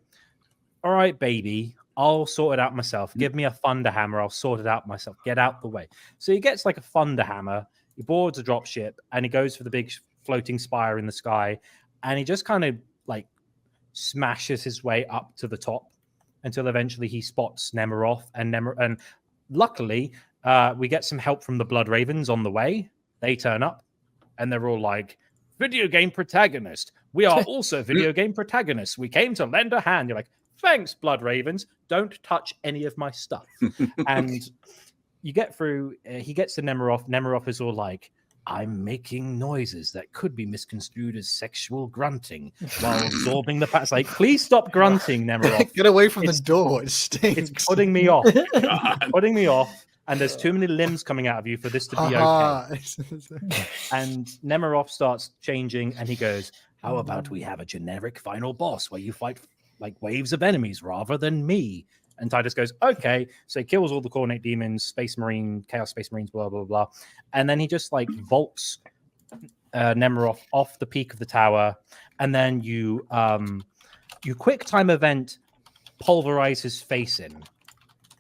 all right, baby, I'll sort it out myself. Give me a thunder hammer, I'll sort it out myself. Get out the way. So he gets like a thunder hammer, he boards a dropship, and he goes for the big floating spire in the sky, and he just kind of like smashes his way up to the top until eventually he spots Nemiroff, and luckily we get some help from the Blood Ravens on the way. They turn up and they're all like, video game protagonist, we are also video game protagonists, we came to lend a hand. You're like, thanks, Blood Ravens, don't touch any of my stuff. And you get through, he gets to Nemiroff is all like, I'm making noises that could be misconstrued as sexual grunting while absorbing the past. Like, please stop grunting, Nemiroff.
Get away from the door. It stinks.
It's putting me off. Putting me off. And there's too many limbs coming out of you for this to be okay. And Nemiroff starts changing, and he goes, how about we have a generic final boss where you fight like waves of enemies rather than me? And Titus goes, okay. So he kills all the Coordinate Demons, Space Marine, Chaos Space Marines, blah, blah, blah. And then he just like vaults Nemiroff off the peak of the tower. And then you quick time event pulverize his face in.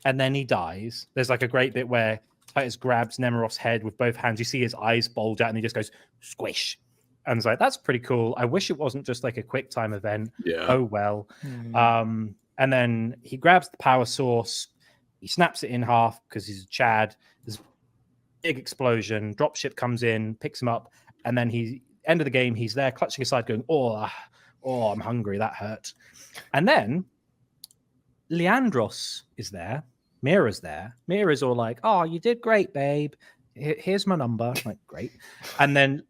And then he dies. There's like a great bit where Titus grabs Nemiroff's head with both hands. You see his eyes bulge out and he just goes, squish. And it's like, that's pretty cool. I wish it wasn't just like a quick time event.
Yeah.
Oh, well. And then he grabs the power source. He snaps it in half because he's a Chad. There's a big explosion. Dropship comes in, picks him up. And then end of the game, he's there clutching his side going, oh, I'm hungry. That hurt. And then Leandros is there. Mira's there. Mira's all like, oh, you did great, babe. Here's my number. Like, great. And then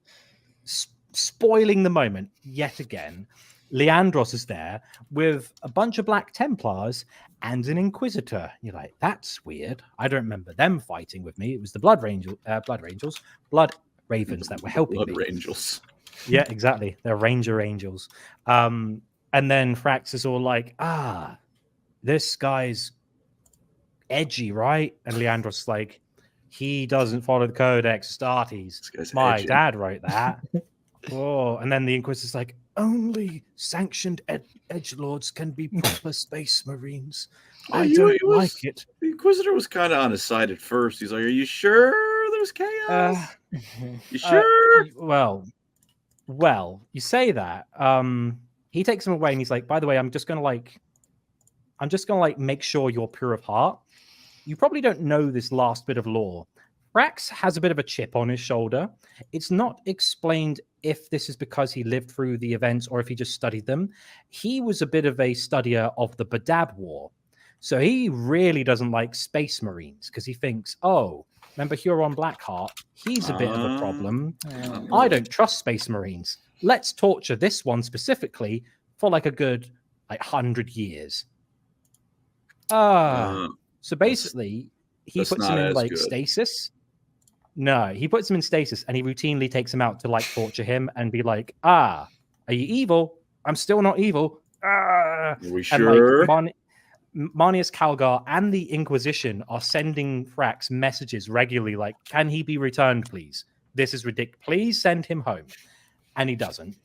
spoiling the moment yet again, Leandros is there with a bunch of Black Templars and an Inquisitor. You're like, that's weird. I don't remember them fighting with me. It was the Blood Ravens that were helping
Blood
me.
Rangels.
Yeah, exactly. They're Ranger Angels. And then Frax is all like, this guy's edgy, right? And Leandros is like, he doesn't follow the Codex Astartes. My
edgy.
dad wrote that. Oh, and then the Inquisitor's like, only sanctioned edgelords can be proper Space Marines. I don't like it.
The Inquisitor was kind of on his side at first. He's like, are you sure there's chaos? You sure?
Well, you say that. He takes him away and he's like, by the way, I'm just gonna make sure you're pure of heart. You probably don't know this last bit of lore. Frax has a bit of a chip on his shoulder. It's not explained if this is because he lived through the events or if he just studied them. He was a bit of a studier of the Badab War. So he really doesn't like Space Marines because he thinks, oh, remember Huron Blackheart? He's a bit of a problem. I don't trust Space Marines. Let's torture this one specifically for like a good 100 years. So basically, he puts him in like stasis. No, he puts him in stasis and he routinely takes him out to like torture him and be like, are you evil? I'm still not evil.
Are we sure?
And like, Marnius Calgar and the Inquisition are sending Frax messages regularly like, can he be returned, please? This is ridiculous. Please send him home. And he doesn't.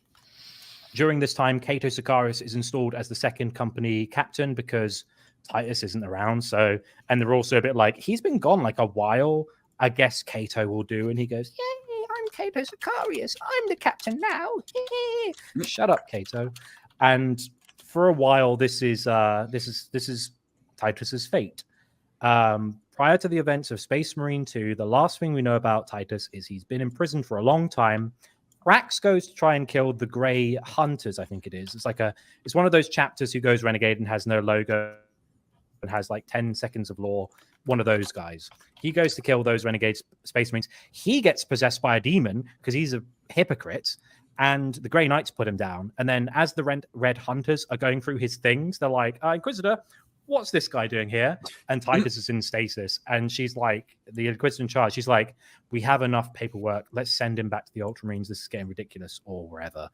During this time, Cato Sicarius is installed as the second company captain because Titus isn't around. So, and they're also a bit like, he's been gone like a while. I guess Cato will do. And he goes, yeah, I'm Cato Sicarius. I'm the captain now. Shut up, Cato. And for a while, this is Titus's fate. Prior to the events of Space Marine 2, the last thing we know about Titus is he's been imprisoned for a long time. Rax goes to try and kill the Grey Hunters, I think it is. It's one of those chapters who goes renegade and has no logo and has like 10 seconds of lore. One of those guys. He goes to kill those renegade Space Marines. He gets possessed by a demon because he's a hypocrite. And the Grey Knights put him down. And then as the Red Hunters are going through his things, they're like, Inquisitor, what's this guy doing here? And Titus is in stasis. And she's like, the Inquisitor in charge, she's like, we have enough paperwork. Let's send him back to the Ultramarines. This is getting ridiculous, or wherever.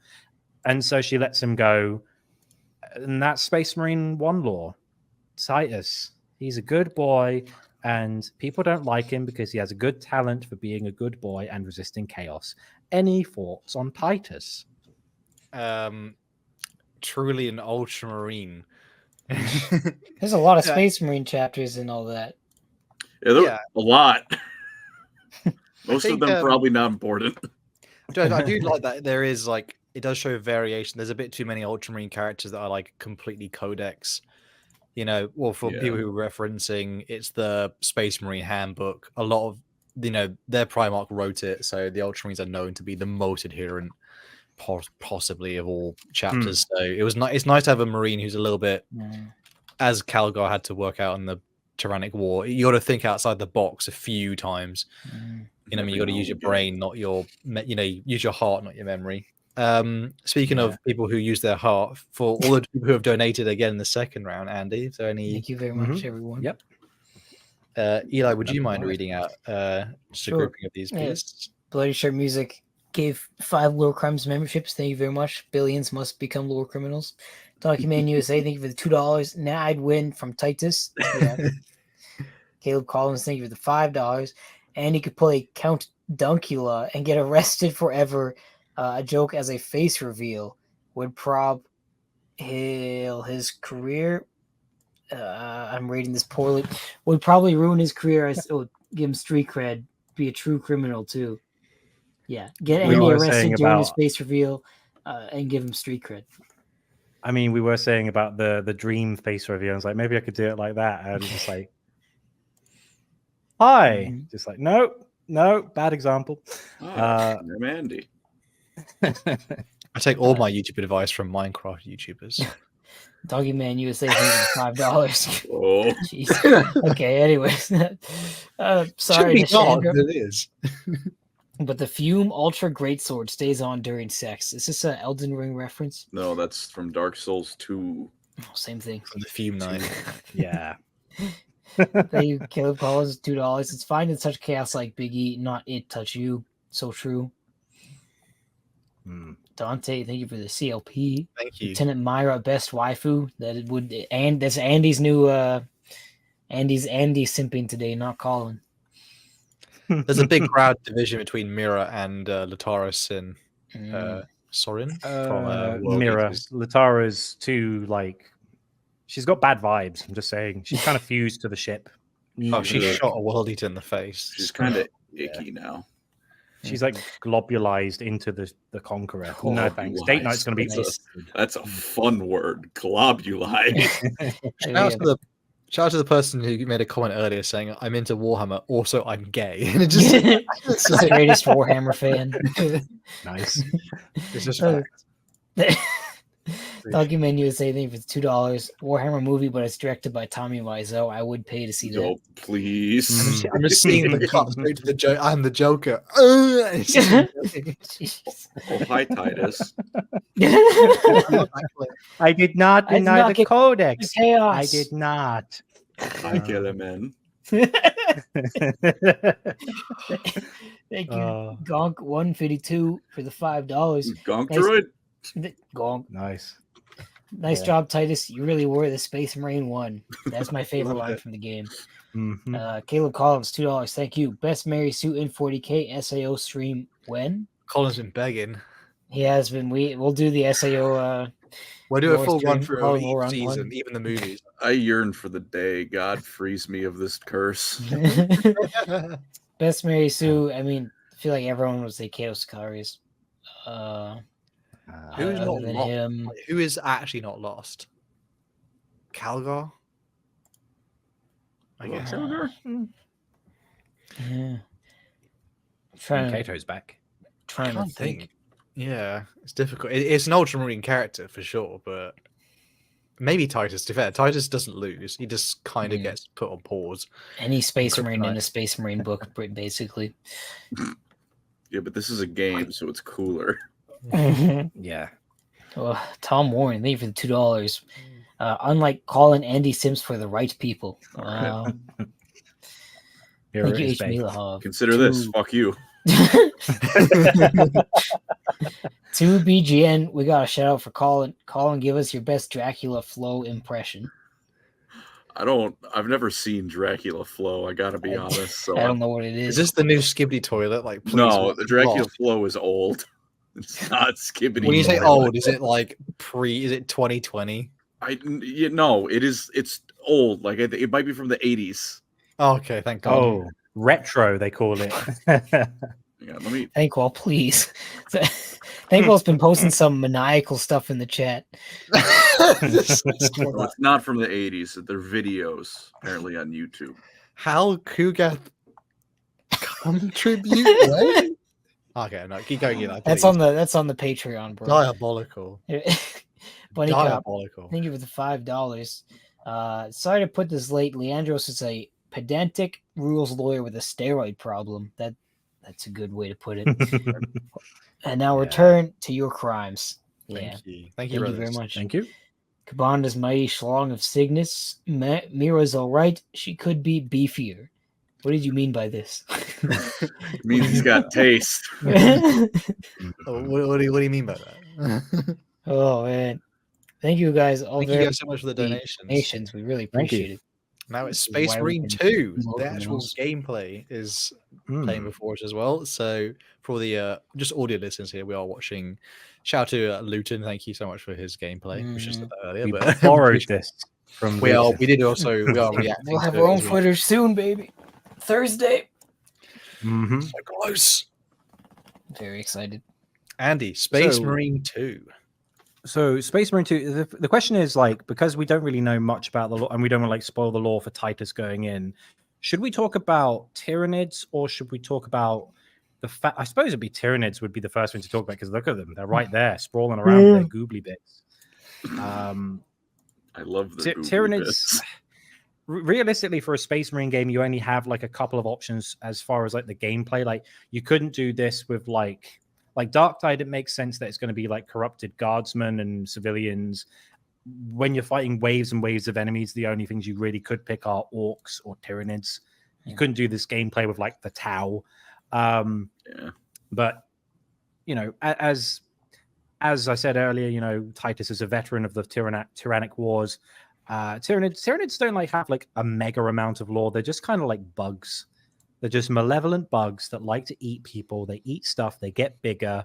And so she lets him go. And that's Space Marine 1 lore. Titus, he's a good boy. And people don't like him because he has a good talent for being a good boy and resisting chaos. Any thoughts on Titus?
Truly an Ultramarine.
There's a lot of Space Marine chapters and all that.
Yeah, a lot. Most of them probably not important.
I do like that. There is like, it does show variation. There's a bit too many Ultramarine characters that are like completely Codex. You know, well, for people who are referencing, it's the Space Marine handbook. A lot of, their Primarch wrote it, so the Ultramarines are known to be the most adherent, possibly, of all chapters. So it's nice to have a Marine who's a little bit, as Calgar had to work out in the Tyrannic War. You got to think outside the box a few times. You got to use your brain, not your, use your heart, not your memory. Speaking of people who use their heart, for all the people who have donated again in the second round, Andy, is there any?
Thank you very much, everyone.
Yep.
Eli, would you mind reading out just a grouping of these, please?
Bloody Shirt Music gave 5 Lorecrimes memberships. Thank you very much. Billions must become lore criminals. Document USA, thank you for the $2. Now I'd win from Titus. Yeah. Caleb Collins, thank you for the $5. And he could play Count Dunkula and get arrested forever. A joke as a face reveal would his career. I'm rating this poorly. Would probably ruin his career. Give him street cred. Be a true criminal too. Yeah, get Andy arrested during his face reveal, and give him street cred.
I mean, we were saying about the dream face reveal. I was like, maybe I could do it like that. And just like, hi, just like, no, bad example.
I'm Andy.
I take all my YouTube advice from Minecraft YouTubers.
Doggy Man USA $5.
Oh,
jeez. Okay. Anyways, sorry,
it is.
But the Fume Ultra Greatsword stays on during sex. Is this an Elden Ring reference?
No, that's from Dark Souls 2.
Oh, same thing.
From the Fume Knight.
Yeah.
Thank you, Caleb Collins, $2. It's fine to touch chaos like Biggie, not it touch you. So true. Dante, thank you for the CLP.
Thank you.
Lieutenant Myra, best waifu. That's Andy's new Andy's simping today, not Colin.
There's a big crowd division between Mira and Lataris and Sorin from
Mira. Latara's too she's got bad vibes. I'm just saying. She's kind of fused to the ship.
Oh, she shot a World Eater in the face.
She's kind of icky now.
She's like globulized into the Conqueror. No thanks. Date night's going to be
nice. That's a fun word. Globulized.
Shout out to the person who made a comment earlier saying, I'm into Warhammer, also I'm gay. And it just
it's the greatest Warhammer fan.
Nice.
It's just fact.
Document USA, thank you for $2. Warhammer movie, but it's directed by Tommy Wiseau. I would pay to see that.
Oh, please.
I'm just seeing the cut straight to the joke. I'm the Joker.
Hi, Titus.
I did not deny the codex.
Chaos.
I did not.
Hi, Gilliman.
Thank you, Gonk 152 for the $5.
Gonk droid.
Gonk.
Nice
job, Titus. You really were the Space Marine one. That's my favorite line from the game. Caleb Collins, $2. Thank you. Best Mary Sue in 40K SAO stream when?
Colin's been begging.
He has been. We'll do the SAO.
We'll do a full run through each season, even the movies.
I yearn for the day. God frees me of this curse.
Best Mary Sue. I mean, I feel like everyone would say Kato Sakari's.
Who's not
than
lost?
him?
Who is actually not lost? Calgar? I guess.
Calgar?
Yeah.
Kato's back.
Trying to think.
Yeah, it's difficult. It's an Ultramarine character for sure, but maybe Titus. To be fair, Titus doesn't lose. He just kind of gets put on pause.
Any Space Marine in a Space Marine book, basically.
Yeah, but this is a game, so it's cooler.
Yeah.
Well, Tom Warren, thank you for the $2. Unlike calling Andy Sims for the right people. Thank you, H. Milahov.
Consider this. Fuck you.
2BGN, we got a shout out for Colin. Colin, give us your best Dracula flow impression.
I've never seen Dracula flow, I gotta be honest. So
I don't know what it is.
Is this the new Skibidi toilet?
No, the Dracula flow is old. It's not Skibidi.
When you say old, is it is it 2020?
No, it is. It's old. It might be from the 80s.
Oh, okay, thank God.
Oh, retro, they call it.
Yeah, let me.
Thankwall, please. Thankwall's been posting some maniacal stuff in the chat.
It's not from the 80s. They're videos apparently on YouTube.
How Kugath contribute? Right? Okay, no, keep going.
That's on the Patreon, bro.
Diabolical.
Bunny
Diabolical.
Cop, thank you for the $5. Sorry to put this late. Leandros is a pedantic rules lawyer with a steroid problem. That's a good way to put it. And now return to your crimes.
Thank you.
Thank you very much.
Thank you.
Kabanda's mighty schlong of Cygnus. Mira's all right. She could be beefier. What did you mean by this?
It means he's got taste.
What do you mean by that?
Oh man. Thank you guys all
Thank you
very
guys so much for the donations.
donations. We really
Thank you.
appreciate it.
Now it's
This is
Space
why we
Marine
can
2. The
welcome
actual
those.
gameplay is playing
Mm.
before us as well. So for the just audio listeners here, we are watching. Shout out to Luton. Thank you so much for his gameplay. We should have said that earlier,
We
but
borrowed this from
we
Luton.
did also we are reacting.
We'll have
to
our
it
own
as well.
footage soon, baby. Thursday.
Mhm.
So close.
Very excited.
Andy, Space
So-
Marine 2.
So Space Marine 2, the question is like, because we don't really know much about the law and we don't want to like spoil the lore for Titus going in, should we talk about Tyranids or should we talk about the fact? I suppose it'd be Tyranids would be the first thing to talk about because look at them. They're right there sprawling around with their goobly bits.
I love the
Tyranids. Realistically, for a Space Marine game, you only have like a couple of options as far as like the gameplay. Like you couldn't do this with like Dark Tide. It makes sense that it's going to be like corrupted guardsmen and civilians. When you're fighting waves and waves of enemies, the only things you really could pick are orcs or Tyranids. You couldn't do this gameplay with like the Tau. But you know, as I said earlier, you know, Titus is a veteran of the Tyrannic Wars. Tyranids don't like have like a mega amount of lore. They're just kind of like bugs. They're just malevolent bugs that like to eat people. They eat stuff. They get bigger,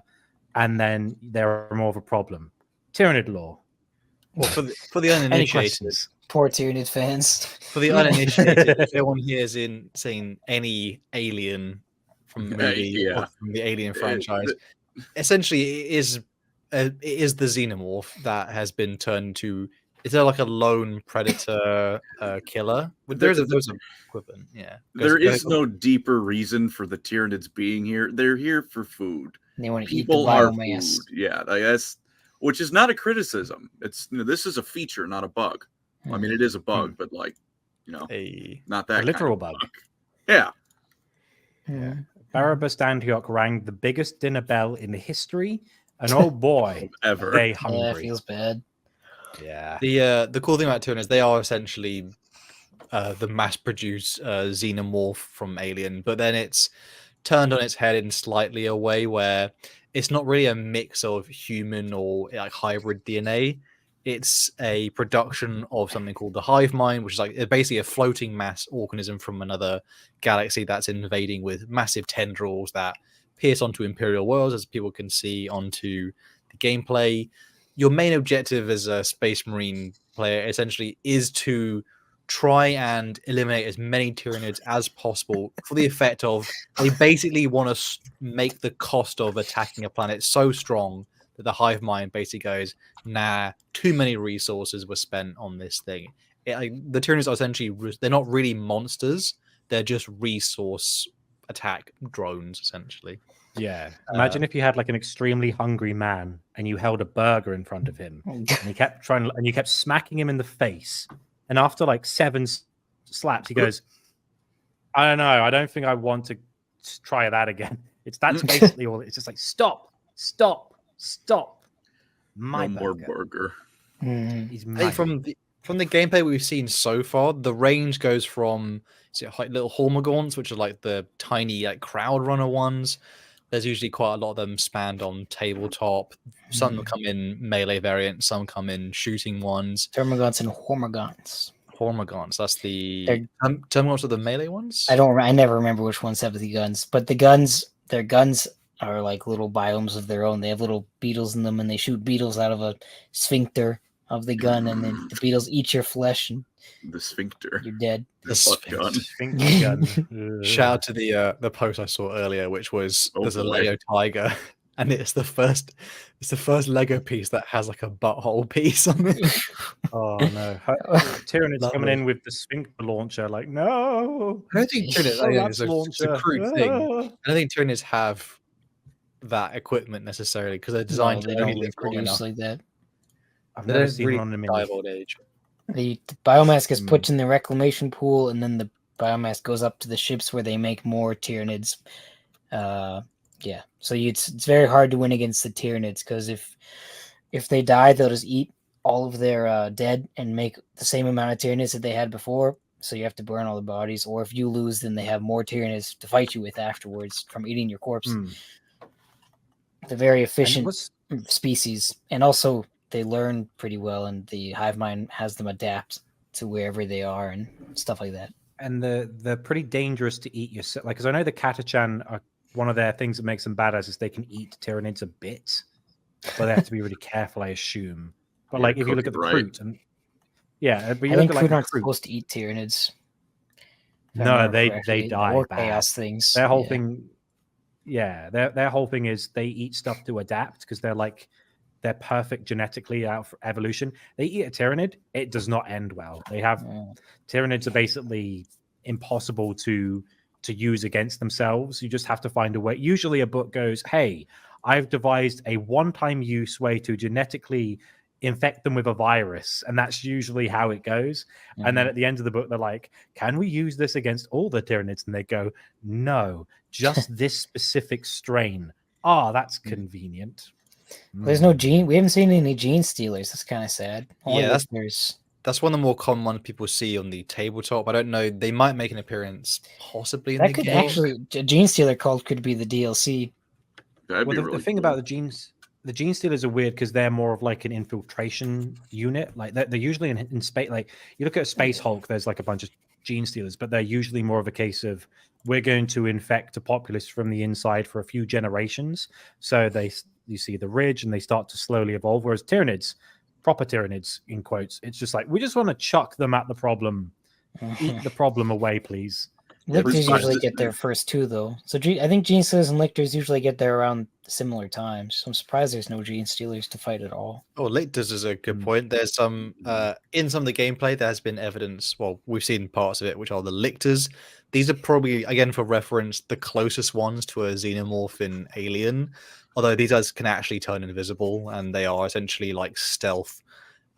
and then they're more of a problem. Tyranid lore.
Well, for the
Any
uninitiated,
questions?
Poor Tyranid fans.
for the uninitiated, if anyone here has seen any Alien from the movie or from the Alien franchise, essentially it is the xenomorph that has been turned to. Is there like a lone predator killer? There's a equivalent, yeah.
There is no deeper reason for the Tyranids being here. They're here for food.
They want to eat the
People are
biomass.
food. Yeah, I guess, which is not a criticism. It's this is a feature, not a bug. I mean, it is a bug, but like, not that
A literal
kind of
bug.
Yeah.
Barabbas Antioch rang the biggest dinner bell in history, and oh boy,
ever.
they
Yeah, it
hungry.
feels bad.
Yeah.
The cool thing about Tyranids, they are essentially the mass-produced xenomorph from Alien, but then it's turned on its head in slightly a way where it's not really a mix of human or like hybrid DNA. It's a production of something called the hive mind, which is like basically a floating mass organism from another galaxy that's invading with massive tendrils that pierce onto Imperial worlds, as people can see onto the gameplay. Your main objective as a Space Marine player essentially is to try and eliminate as many Tyranids as possible for the effect of they basically want to make the cost of attacking a planet so strong that the hive mind basically goes, nah, too many resources were spent on this thing. The Tyranids are essentially, they're not really monsters. They're just resource attack drones, essentially.
Yeah. Imagine if you had like an extremely hungry man and you held a burger in front of him and you kept smacking him in the face. And after like 7 slaps, he goes, I don't know. I don't think I want to try that again. That's basically all. It's just like, stop. My
no
burger.
more burger.
He's
I think from the gameplay we've seen so far, the range goes from like little Hormagaunts, which are like the tiny like crowd runner ones. There's usually quite a lot of them spanned on tabletop. Some come in melee variants, some come in shooting ones.
Termagants and Hormagaunts.
Hormagaunts, that's the Termagants are the melee ones.
I never remember which ones have the guns, but their guns are like little biomes of their own. They have little beetles in them, and they shoot beetles out of a sphincter of the gun, and then the beetles eat your flesh, and
the sphincter.
you're dead.
The butt gun.
gun.
Shout out to the post I saw earlier, which was there's a Lego tiger, and it's the first Lego piece that has like a butthole piece on it.
Oh no! Tyranids coming in with the sphincter launcher, like no.
I don't think Tyranids. It's a crude thing. I don't think Tyranids have that equipment necessarily because they're designed
they
to only
don't
live long
produce
enough.
like that.
I've
They
never
don't
seen
really
one in a
die
minute.
of old age.
The biomass gets put in the reclamation pool, and then the biomass goes up to the ships where they make more Tyranids. Yeah, so it's very hard to win against the Tyranids because if they die, they'll just eat all of their dead and make the same amount of Tyranids that they had before. So you have to burn all the bodies, or if you lose, then they have more Tyranids to fight you with afterwards from eating your corpse. They're very efficient species, and also they learn pretty well, and the hive mind has them adapt to wherever they are and stuff like that.
And they're pretty dangerous to eat yourself. Like, because I know the Catachan are one of their things that makes them badass is they can eat Tyranids a bit, but they have to be really careful, I assume. But like, if you look at the Kroot, and but you
I
look
think
at like
Kroot aren't
the Kroot,
supposed to eat Tyranids.
no, they die.
Or
bad.
chaos things.
Their whole thing, their whole thing is they eat stuff to adapt because they're perfect genetically out for evolution. They eat a Tyranid, it does not end well. They have Tyranids are basically impossible to use against themselves. You just have to find a way. Usually a book goes, hey, I've devised a one-time use way to genetically infect them with a virus, and that's usually how it goes. And then at the end of the book they're like, can we use this against all the Tyranids? And they go, no, just this specific strain. That's convenient.
There's no gene. We haven't seen any gene stealers. That's kind of sad.
That's one of the more common ones people see on the tabletop. I don't know. They might make an appearance possibly in
that
the
could
game.
actually a gene stealer cult could be the DLC.
That'd be
the
really
thing
cool.
about the gene stealers are weird because they're more of like an infiltration unit. Like they're usually in space. Like you look at Space Hulk, there's like a bunch of gene stealers, but they're usually more of a case of we're going to infect a populace from the inside for a few generations. So you see the ridge and they start to slowly evolve. Whereas Tyranids, proper Tyranids in quotes, it's just like we just want to chuck them at the problem, eat the problem away, please.
Lictors usually get there first too, though. So I think gene stealers and lictors usually get there around similar times. So I'm surprised there's no gene stealers to fight at all.
Oh, lictors is a good point. There's some in some of the gameplay there has been evidence. Well, we've seen parts of it, which are the lictors. These are probably, again for reference, the closest ones to a xenomorph in Alien. Although these guys can actually turn invisible, and they are essentially like stealth,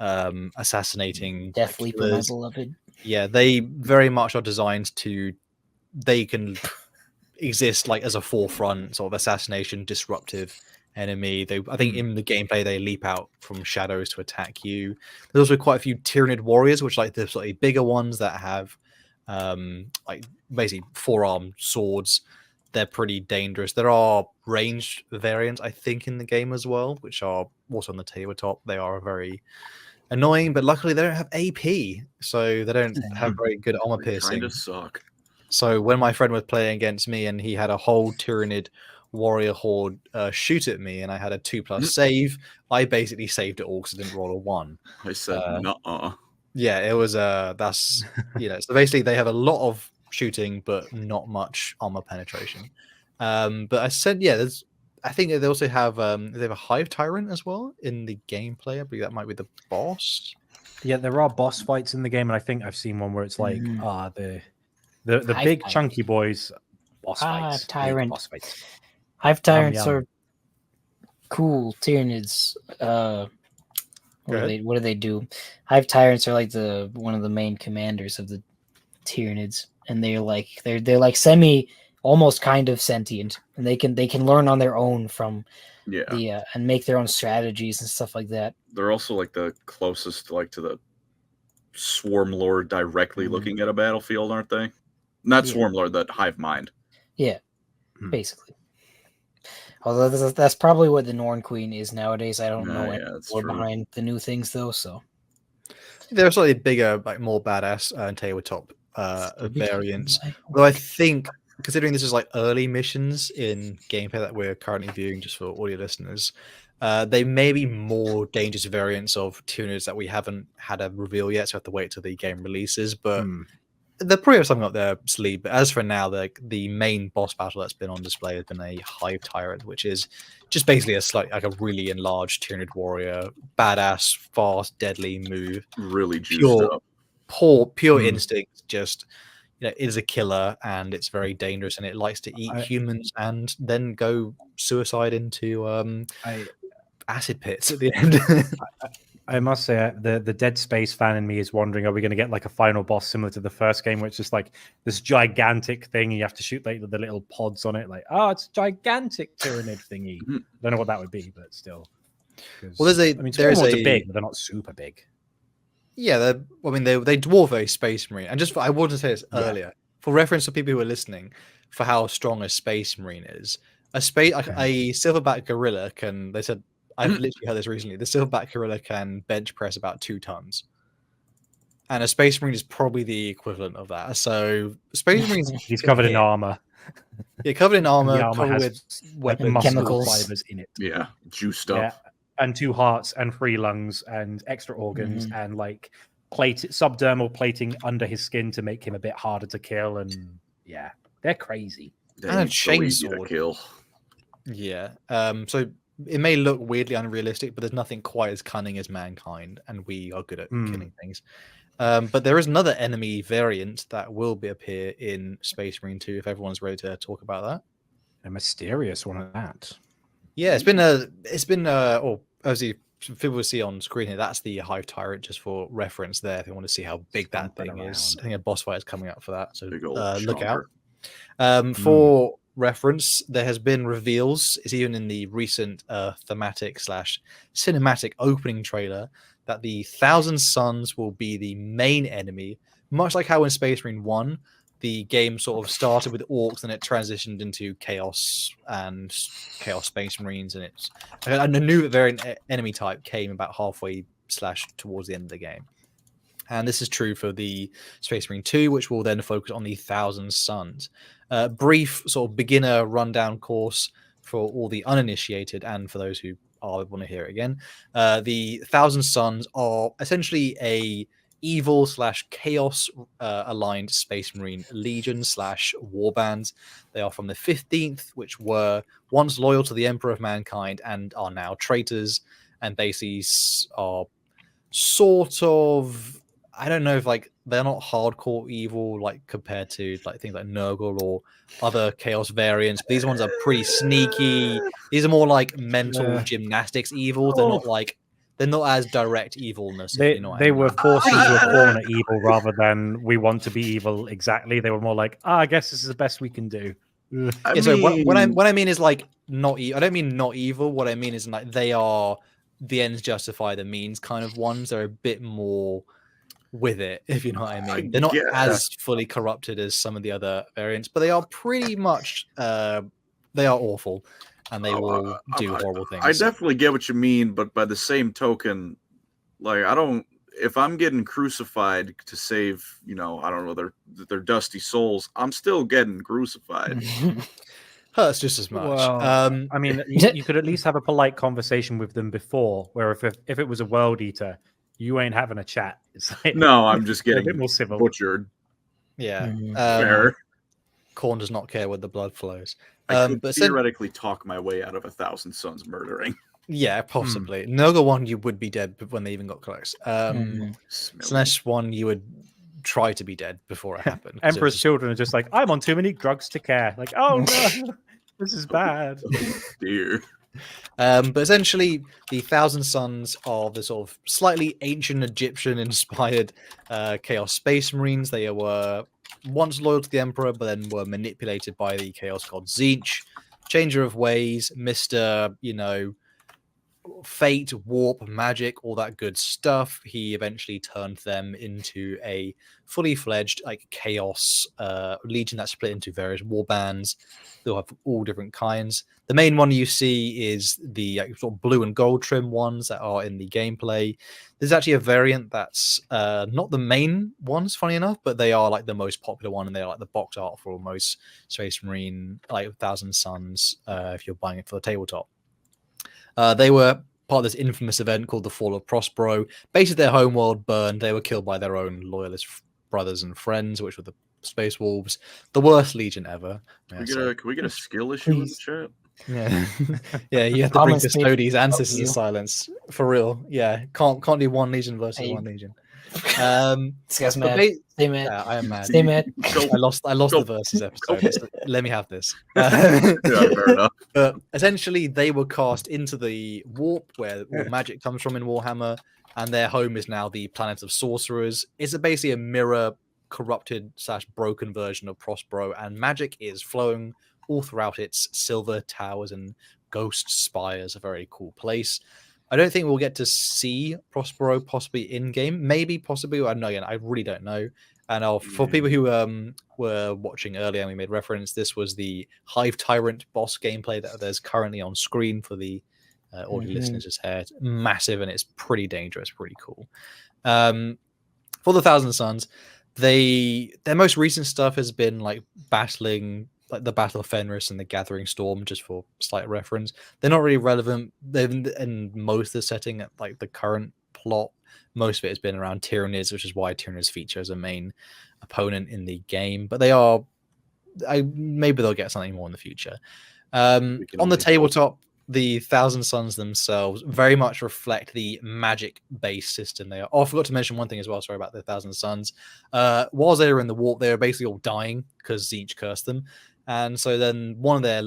assassinating
Death Leaper, my
killers.
beloved.
Yeah, they very much are designed to. They can exist like as a forefront sort of assassination, disruptive enemy. I think in the gameplay they leap out from shadows to attack you. There's also quite a few Tyranid warriors, which like the slightly bigger ones that have like basically forearm swords. They're pretty dangerous. There are ranged variants, I think, in the game as well, which are also on the tabletop. They are very annoying, but luckily they don't have AP, so they don't have very good armor piercing.
Kind of suck.
So when my friend was playing against me and he had a whole Tyranid warrior horde shoot at me and I had a 2+ save, I basically saved it all because I didn't roll a 1.
I said, nuh-uh.
Yeah, it was that's so basically they have a lot of shooting but not much armor penetration. But I said, I think they also have they have a hive tyrant as well in the gameplay. I believe that might be the boss.
Yeah, there are boss fights in the game, and I think I've seen one where it's like the big chunky boys boss fights.
Tyrant.
Boss fights.
Hive tyrants are cool. Tyranids. What do they do? Hive tyrants are like one of the main commanders of the Tyranids, and they're like semi, almost kind of sentient, and they can learn on their own from and make their own strategies and stuff like that.
They're also like the closest like to the Swarm Lord directly looking at a battlefield, aren't they? Not Swarm Lord, that Hive Mind.
Yeah, basically. Although that's probably what the Norn Queen is nowadays. I don't know any more behind the new things though. So
they're slightly bigger, like more badass tabletop variants. Though I think, considering this is like early missions in gameplay that we're currently viewing, just for audio listeners, they may be more dangerous variants of Tyranids that we haven't had a reveal yet, so we have to wait till the game releases. But they're probably have something up their sleeve. But as for now, the main boss battle that's been on display has been a Hive Tyrant, which is just basically a really enlarged Tyranid warrior, badass, fast, deadly move,
really juiced up,
pure instinct. Just is a killer, and it's very dangerous, and it likes to eat humans and then go suicide into acid pits at the end.
I must say, the Dead Space fan in me is wondering, are we going to get like a final boss similar to the first game, which is like this gigantic thing, and you have to shoot like the little pods on it, like, it's a gigantic Tyranid thingy. I don't know what that would be, but still.
Well, there's
big, but they're not super big.
Yeah, they dwarf a space marine. And I wanted to say this earlier, for reference to people who are listening, for how strong a space marine is. A silverback gorilla they said I've literally heard this recently. The Silverback Gorilla can bench press about 2 tons. And a Space Marine is probably the equivalent of that. So Space Marines,
He's covered in armor.
yeah, covered in
The
armor,
armor
covered
has
with
like
weapons,
muscle
chemicals.
fibers in it.
Yeah, juiced
Yeah,
up.
and 2 hearts and 3 lungs and extra organs and like subdermal plating under his skin to make him a bit harder to kill. And yeah, they're crazy.
They
And a
ain't so easy to
chainsword.
kill.
Yeah. So it may look weirdly unrealistic, but there's nothing quite as cunning as mankind, and we are good at killing things. But there is another enemy variant that will appear in Space Marine 2 if everyone's ready to talk about that.
A mysterious one at that.
Yeah, it's been or as you people will see on screen here, that's the Hive Tyrant, just for reference there. If you want to see how big that
Stomping
thing is,
around.
I think a boss fight is coming up for that. So
Big old
look out.
chonker.
For reference, there has been reveals, it's even in the recent thematic / cinematic opening trailer, that the Thousand Suns will be the main enemy, much like how in Space Marine 1 the game sort of started with orcs and it transitioned into chaos and chaos Space Marines, and a new variant enemy type came about halfway / towards the end of the game. And this is true for the Space Marine 2, which will then focus on the Thousand Suns. Brief sort of beginner rundown course for all the uninitiated and for those who want to hear it again. The Thousand Suns are essentially a evil / chaos aligned Space Marine legion / warbands. They are from the 15th, which were once loyal to the Emperor of Mankind and are now traitors, and basically are sort of, I don't know if like they're not hardcore evil like compared to like things like Nurgle or other chaos variants. But these ones are pretty sneaky. These are more like mental gymnastics evil. They're not as direct evilness.
They were forced into a corner evil rather than we want to be evil exactly. They were more like, I guess this is the best we can do.
So what I mean is like not. I don't mean not evil. What I mean is like they are the ends justify the means kind of ones. They're a bit more with it, if you know what I mean. They're not as fully corrupted as some of the other variants, but they are pretty much. They are awful. And they will do horrible things.
I definitely get what you mean, but by the same token, like if I'm getting crucified to save, I don't know, their dusty souls, I'm still getting crucified.
Hurts just as much.
Well, I mean, you could at least have a polite conversation with them before, where if it was a world eater, you ain't having a chat. It's like,
no, I'm just getting
a bit more civil.
Butchered.
Yeah.
Fair.
Khorne does not care where the blood flows.
I could theoretically talk my way out of 1,000 Suns murdering.
Yeah, possibly. Nurgle 1, you would be dead when they even got close. Slanesh 1, you would try to be dead before it happened.
Emperor's children are just like, I'm on too many drugs to care. Like, oh no, this is bad.
Oh, dear.
But essentially, the Thousand Suns are the sort of slightly ancient Egyptian-inspired Chaos Space Marines. They were once loyal to the Emperor, but then were manipulated by the Chaos God Tzeentch. Changer of Ways, Mr. Fate, Warp, Magic, all that good stuff. He eventually turned them into a fully fledged Chaos Legion that split into various warbands. They'll have all different kinds. The main one you see is the sort of blue and gold trim ones that are in the gameplay. There's actually a variant that's not the main ones, funny enough, but they are the most popular one, and they're the box art for most Space Marine Thousand Suns if you're buying it for the tabletop. They were part of this infamous event called the Fall of Prospero. Basically, their homeworld burned. They were killed by their own loyalist brothers and friends, which were the Space Wolves, the worst legion ever.
Can we get a skill issue in the chat?
Yeah, yeah. You have to bring Custodies and Sisters of Silence for real. Yeah, can't do one legion versus one legion.
This guy's mad. Stay mad.
Yeah, I am mad.
Stay mad.
I lost the versus episode. So let me have this.
Yeah, fair enough.
But essentially, they were cast into the warp where all magic comes from in Warhammer, and their home is now the planet of sorcerers. It's basically a mirror, corrupted / broken version of Prospero, and magic is flowing all throughout its silver towers and ghost spires. A very cool place. I don't think we'll get to see Prospero possibly in game. Maybe, possibly. I don't know. Again, I really don't know. And for people who were watching earlier and we made reference, this was the Hive Tyrant boss gameplay that there's currently on screen for the All you
Mhm.
listeners just heard. Massive, and it's pretty dangerous, pretty cool. For the Thousand Suns, their most recent stuff has been like battling like the Battle of Fenris and the Gathering Storm, just for slight reference. They're not really relevant. They've in most of the setting at like the current plot. Most of it has been around Tyranids, which is why Tyranids feature as a main opponent in the game. But they are, maybe they'll get something more in the future. On the
only hope.
tabletop, the Thousand Suns themselves very much reflect the magic-based system they are. Oh, I forgot to mention one thing as well. Sorry about the Thousand Suns. Whilst they were in the warp, they were basically all dying because Zeech cursed them. And so then one of their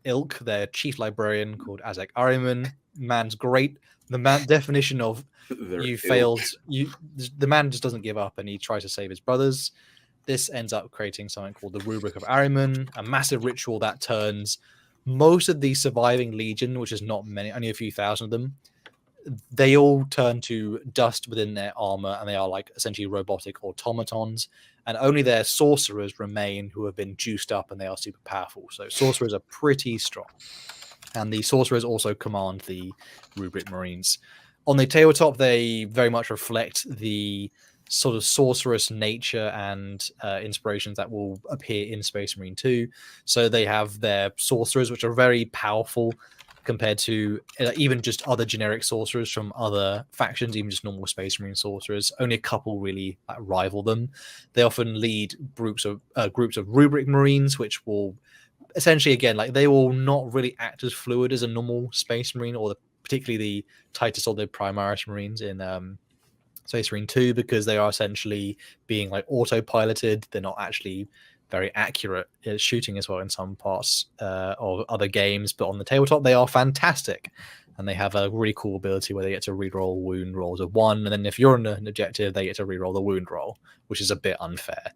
ilk, their chief librarian called Azek Ariman, man's great. The definition of you failed. The man just doesn't give up, and he tries to save his brothers. This ends up creating something called the Rubric of Ariman, a massive ritual that turns most of the surviving legion, which is not many, only a few thousand of them, they all turn to dust within their armor, and they are like essentially robotic automatons, and only their sorcerers remain, who have been juiced up, and they are super powerful. So sorcerers are pretty strong, and the sorcerers also command the Rubric Marines. On the tabletop, they very much reflect the sort of sorcerous nature and inspirations that will appear in Space Marine 2. So they have their sorcerers, which are very powerful compared to even just other generic sorcerers from other factions, even just normal Space Marine sorcerers. Only a couple really rival them. They often lead groups of Rubric Marines, which will essentially, again, like they will not really act as fluid as a normal Space Marine, or particularly the Titus or the Primaris Marines in Space Marine 2, because they are essentially being like autopiloted. They're not actually very accurate at shooting as well in some parts of other games, but on the tabletop they are fantastic, and they have a really cool ability where they get to reroll wound rolls of 1, and then if you're on an objective they get to reroll the wound roll, which is a bit unfair,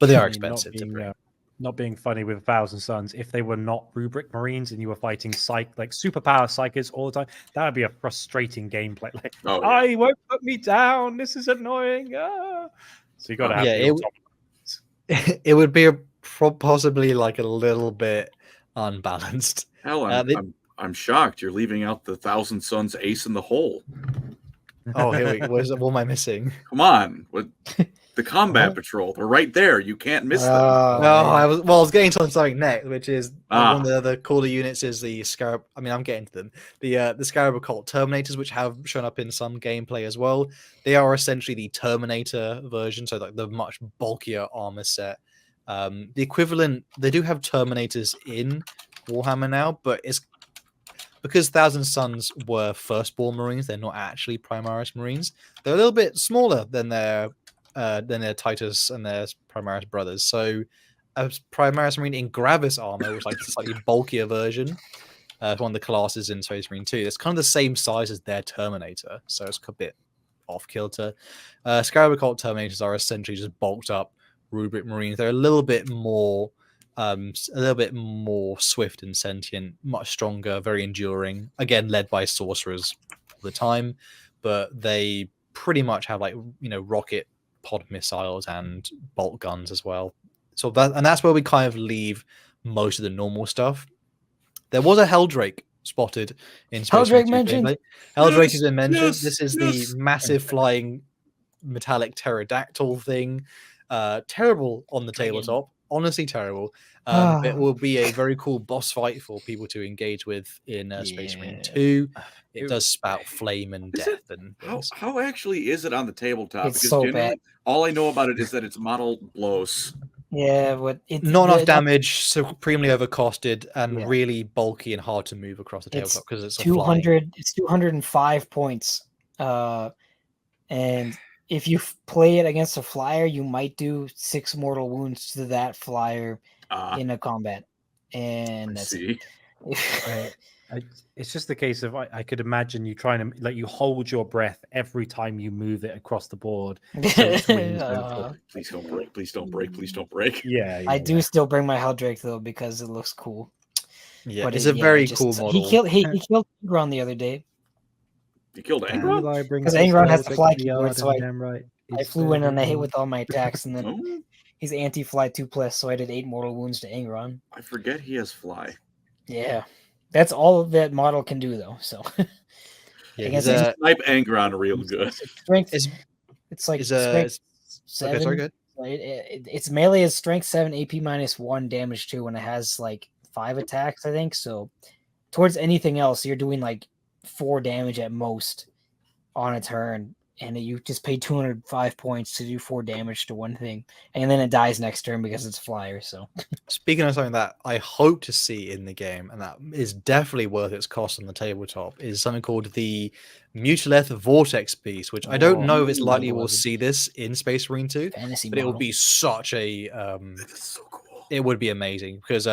but they are expensive to bring.
Not being funny with Thousand Suns, if they were not Rubric Marines and you were fighting like superpower psychers all the time, that would be a frustrating gameplay. Like, I won't put me down. This is annoying. Ah. So you got to have
it would be possibly like a little bit unbalanced.
Hell, I'm shocked you're leaving out the Thousand Suns ace in the hole.
Oh, here we go. What am I missing?
Come on. The combat patrol, they're right there. You can't miss them.
I was getting to something next, which is one of the other cooler units is the Scarab. I mean, I'm getting to them. The Scarab Occult Terminators, which have shown up in some gameplay as well. They are essentially the Terminator version, so like the much bulkier armor set. The equivalent, they do have Terminators in Warhammer now, but it's because Thousand Suns were Firstborn Marines. They're not actually Primaris Marines. They're a little bit smaller than their Titus and their Primaris brothers. So a Primaris Marine in Gravis armor was like a slightly bulkier version. One of the classes in Space Marine 2. It's kind of the same size as their Terminator, so it's a bit off kilter. Scarab Occult Terminators are essentially just bulked up Rubric Marines. They're a little bit more swift and sentient, much stronger, very enduring. Again, led by sorcerers all the time, but they pretty much have rocket pod missiles and bolt guns as well. So that's where we kind of leave most of the normal stuff. There was a Helldrake spotted in Space
Helldrake mentioned.
Helldrake has been mentioned. This is the massive flying metallic pterodactyl thing. Terrible on the tabletop. Honestly terrible. It will be a very cool boss fight for people to engage with in Space Marine 2. It does spout flame and death. And
how actually is it on the tabletop?
It's so bad.
All I know about it is that its model blows.
Yeah, but it's
not enough damage, supremely overcosted, and really bulky and hard to move across the tabletop because it's
200. It's 205 points, and if you play it against a flyer, you might do 6 mortal wounds to that flyer in a combat, and that's it.
It's just the case of I could imagine you trying to you hold your breath every time you move it across the board. So
please don't break! Please don't break! Please don't break!
Yeah,
I do still bring my Helldrake though because it looks cool.
Yeah, but it's a very cool model.
He killed Angron the other day.
You killed Angron?
Because Angron has the fly keyboard, so I flew in and I hit with all my attacks, and then he's anti-fly 2+, so I did 8 mortal wounds to Angron.
I forget he has fly.
Yeah. That's all that model can do, though. So
Yeah,
I guess
he's
it's
Snipe Angron real good.
strength.
is
It's like
is
strength
okay. Sorry,
7.
good.
Its melee is strength 7, AP -1, damage 2, and it has like 5 attacks, I think. So towards anything else, you're doing like 4 damage at most on a turn, and you just pay 205 points to do 4 damage to one thing, and then it dies next turn because it's flyer. So
Speaking of something that I hope to see in the game, and that is definitely worth its cost on the tabletop, is something called the Mutileth Vortex Beast, which I don't know if it's likely we'll see this in Space Marine 2,
fantasy
but it
model.
would be such a
That is so cool.
it would be amazing because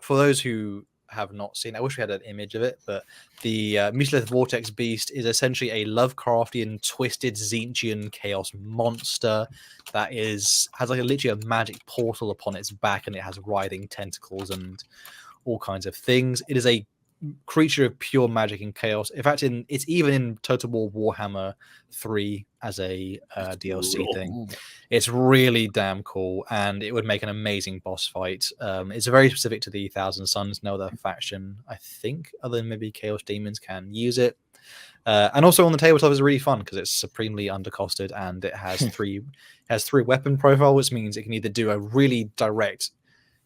for those who have not seen, I wish we had an image of it, but the Mutileth Vortex Beast is essentially a Lovecraftian twisted Tzeentchian chaos monster that has like literally a magic portal upon its back, and it has writhing tentacles and all kinds of things. It is a creature of pure magic and chaos. In fact, it's even in Total War Warhammer 3 as a DLC
brutal.
thing. It's really damn cool, and it would make an amazing boss fight. It's very specific to the Thousand Suns. No other faction, I think, other than maybe Chaos Demons, can use it. And also on the tabletop is really fun because it's supremely undercosted, and it has three weapon profile, which means it can either do a really direct,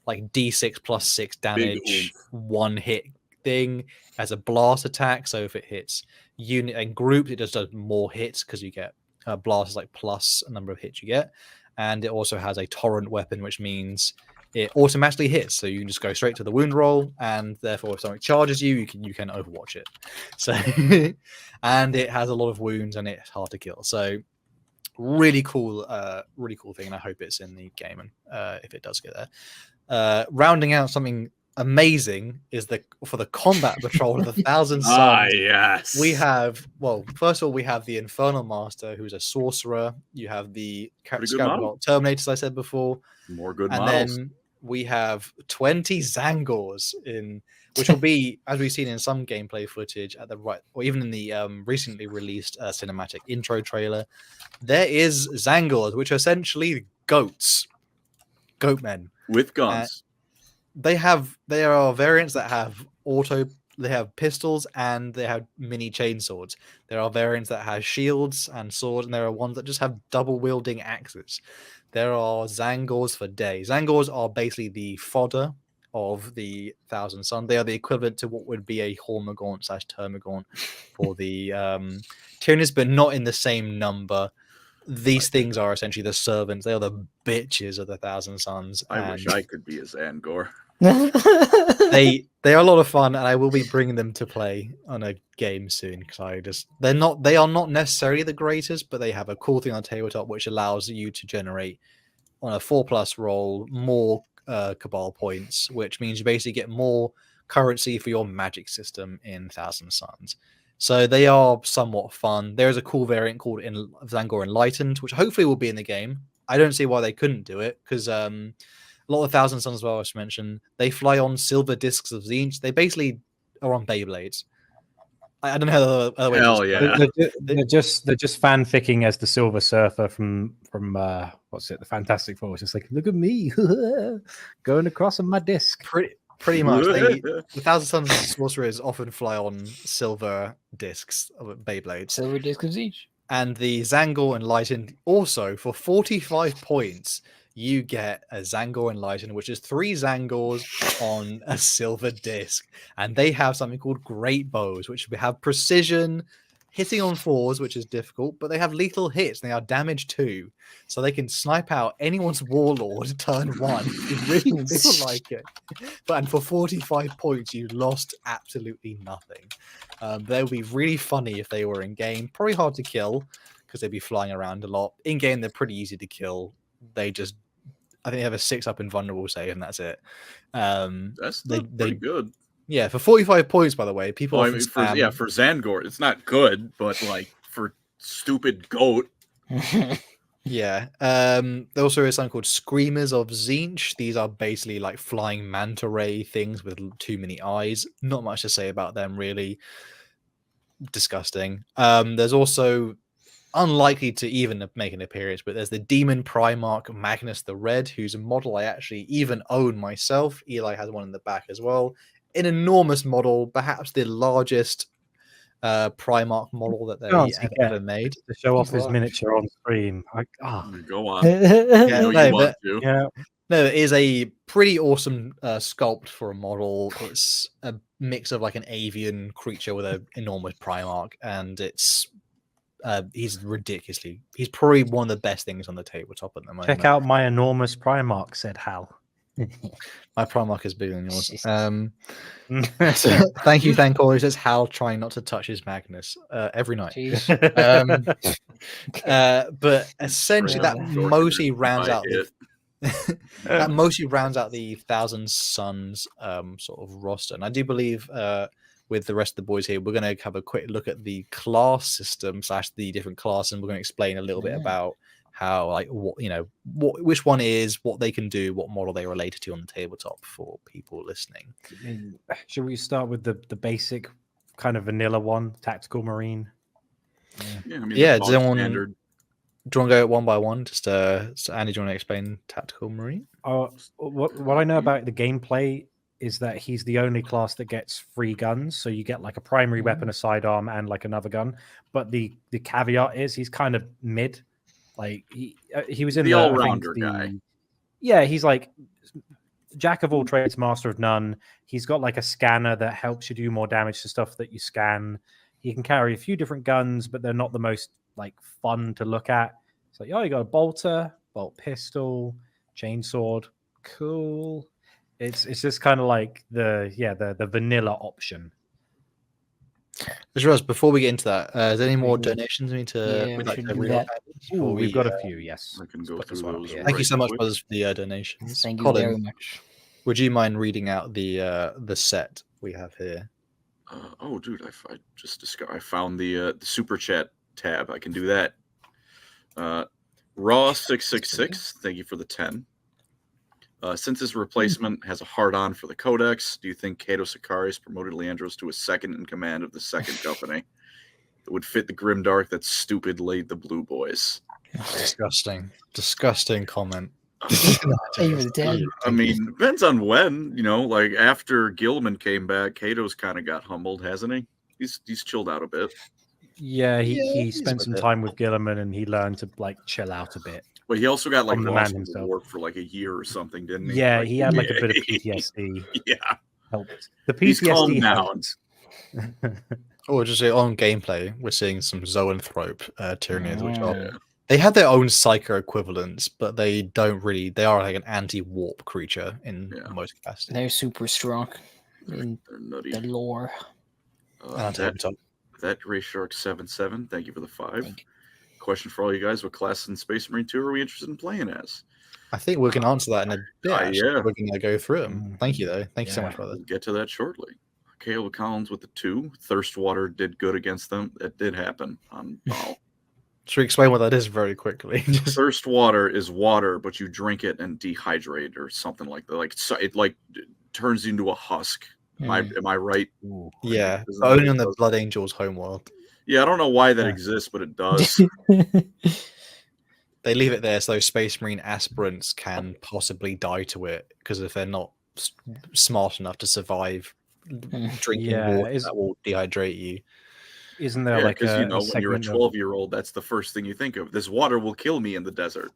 like D6 plus 6 damage, one hit thing as a blast attack. So if it hits unit and group, it just does more hits because you get blast is like plus a number of hits you get. And it also has a torrent weapon, which means it automatically hits. So you can just go straight to the wound roll, and therefore if something charges you, you can overwatch it. So and it has a lot of wounds and it's hard to kill. So really cool thing, and I hope it's in the game, and if it does get there. Rounding out something amazing is for the combat patrol of the Thousand Suns.
Yes.
We have, well, first of all, we have the Infernal Master, who's a sorcerer. You have the Scout Terminators, as I said before.
More good
and
models.
Then we have 20 Zangors which will be, as we've seen in some gameplay footage at the right, or even in the recently released cinematic intro trailer. There is Zangors, which are essentially goats, goatmen
With guns.
There are variants that have they have pistols and they have mini chainswords. There are variants that have shields and swords, and there are ones that just have double wielding axes. There are Zangors for days. Zangors are basically the fodder of the Thousand Sun. They are the equivalent to what would be a Hormagaunt / Termagaunt for the Tyranids, but not in the same number. These things are essentially the servants. They are the bitches of the Thousand Suns.
I wish I could be a Zangor.
They are a lot of fun, and I will be bringing them to play on a game soon because they are not necessarily the greatest, but they have a cool thing on tabletop which allows you to generate on a 4+ roll more Cabal points, which means you basically get more currency for your magic system in Thousand Suns. So they are somewhat fun. There is a cool variant called Zangor Enlightened, which hopefully will be in the game. I don't see why they couldn't do it, because a lot of Thousand Suns, as well as mentioned, they fly on silver discs of Tzeentch. They basically are on Beyblades. I don't know how the other way.
Hell yeah!
They're just fanficking as the Silver Surfer from what's it, the Fantastic Four. It's just like, look at me going across on my disc.
Pretty much. The Thousand Suns sorcerers often fly on silver discs of Beyblades.
Silver disc of Tzeentch.
And the Zangor Enlightened also, for 45 points, you get a Zangor Enlightened, which is 3 Zangors on a silver disc. And they have something called Great Bows, which have precision, hitting on 4s, which is difficult, but they have lethal hits, and they are damage 2. So they can snipe out anyone's warlord turn 1. You really feel like it. And for 45 points, you lost absolutely nothing. They would be really funny if they were in game. Probably hard to kill because they'd be flying around a lot. In game, they're pretty easy to kill. I think they have a 6-up invulnerable save, and that's it.
That's pretty good.
Yeah, for 45 points, by the way. People
for Zangor, it's not good, but like for stupid goat.
Yeah. There also is something called Screamers of Tzeentch. These are basically like flying manta ray things with too many eyes. Not much to say about them, really. Disgusting. There's also, unlikely to even make an appearance, but there's the Demon Primarch Magnus the Red, who's a model I actually even own myself. Eli has one in the back as well. an enormous model, perhaps the largest Primarch model that they
Chance he
ever
gets
made.
to show off his
Fuck.
miniature on screen.
Go on.
Yeah,
No,
no,
you want
but
to.
Yeah,
no, it is a pretty awesome sculpt for a model. It's a mix of like an avian creature with an enormous Primarch, and it's he's probably one of the best things on the tabletop at the moment.
check out my enormous Primarch, said Hal.
My Primarch is bigger than yours.
Jeez.
So, thank you, thank all. He says Hal trying not to touch his Magnus every night.
Jeez.
But essentially, that
Jordan
mostly
is
rounds
my
out the that mostly rounds out the Thousand Suns sort of roster. And I do believe with the rest of the boys here, we're going to have a quick look at the class system / the different classes, and we're going to explain a little bit about how, like, which one is, what they can do, what model they're related to on the tabletop for people listening.
Should we start with the basic kind of vanilla one, Tactical Marine?
Yeah, I mean,
Yeah,
the
does
bog
anyone-
standard.
Do you want to go one by one? Just so Andy, do you want to explain Tactical Marine?
What I know about the gameplay is that he's the only class that gets 3 guns, so you get like a primary weapon, a sidearm, and like another gun. But the caveat is he's kind of mid. Like he was in
The
I think
all-rounder guy.
Yeah, he's like jack of all trades, master of none. He's got like a scanner that helps you do more damage to stuff that you scan. He can carry a few different guns, but they're not the most like fun to look at. It's like, oh, you got a bolter, bolt pistol, chainsaw, cool. It's just kind of like the vanilla option.
Just realized before we get into that, is there any more donations we need to?
Yeah,
we'd
we
like
should
to
do
read
that.
out before
We've
we,
got a few, yes.
I can go
Put this
through
one up
those.
here.
Thank you so much,
quick.
brothers, for the donations.
Thank you
Colin,
very much.
would you mind reading out the set we have here?
Oh, dude, I just discovered. I found the super chat tab. I can do that. Raw 666. Thank you for the 10. Since his replacement has a hard-on for the Codex, do you think Cato Sicarius promoted Leandros to a second in command of the Second Company that would fit the grimdark that stupid laid the Blue Boys?
Disgusting comment.
Thank you for the 10.
I mean, depends on when. Like after Gilman came back, Cato's kind of got humbled, hasn't he? He's chilled out a bit.
Yeah, he
he's
spent
with
some
it.
time with Gilliman and he learned to like chill out a bit.
But he also got like
From the
lost
man
in the
himself.
warp for like a year or something, didn't he?
Yeah,
Like,
he had like a bit of PTSD.
Yeah,
Helped. The
he's calmed
PTSD
down.
helped.
Or just say on gameplay, we're seeing some Zoanthrope Tyranids, which are
Yeah.
they have their own psycho equivalents, but they don't really. They are like an anti-warp creature in most capacities.
They're super strong in
They're nutty.
the lore.
That Gray Shark 77. Thank you for the 5.
Thank you.
Question for all you guys: what class in Space Marine 2 are we interested in playing as?
I think we can answer that in a bit. Actually.
yeah.
We're going to go through them. Thank you, though. Thank you so
Yeah.
much, brother.
We'll get to that shortly. Caleb Collins with the 2. Thirstwater did good against them. It did happen on Baal.
Should we explain what that is very quickly?
Thirstwater is water, but you drink it and dehydrate or something like that. Like so it like turns into a husk. Am I right?
Yeah,
Isn't
but
that
only
what
on
it
the
does?
Blood Angels homeworld.
Yeah, I don't know why that
Yeah.
exists, but it does.
They leave it there so Space Marine aspirants can possibly die to it because if they're not smart enough to survive drinking
Yeah,
water that will dehydrate you.
Isn't there
Yeah,
like
because
a,
you know
a
when you're a
segment of-
12-year-old, that's the first thing you think of. This water will kill me in the desert.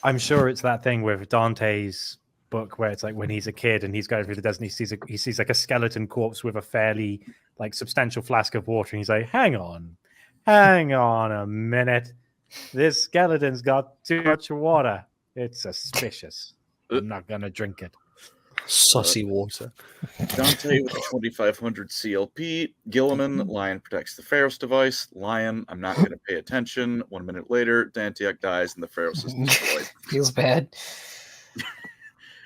I'm sure it's that thing with Dante's book where it's like when he's a kid and he's going through the desert and he sees like a skeleton corpse with a fairly like substantial flask of water and he's like, hang on a minute, this skeleton's got too much water. It's suspicious. I'm not gonna drink it.
Sussy water.
Dante with the 2500 CLP. Gilliman, Lion protects the Pharos device. Lion, I'm not going to pay attention. 1 minute later, Dantiak dies and the Pharos is destroyed.
Feels bad.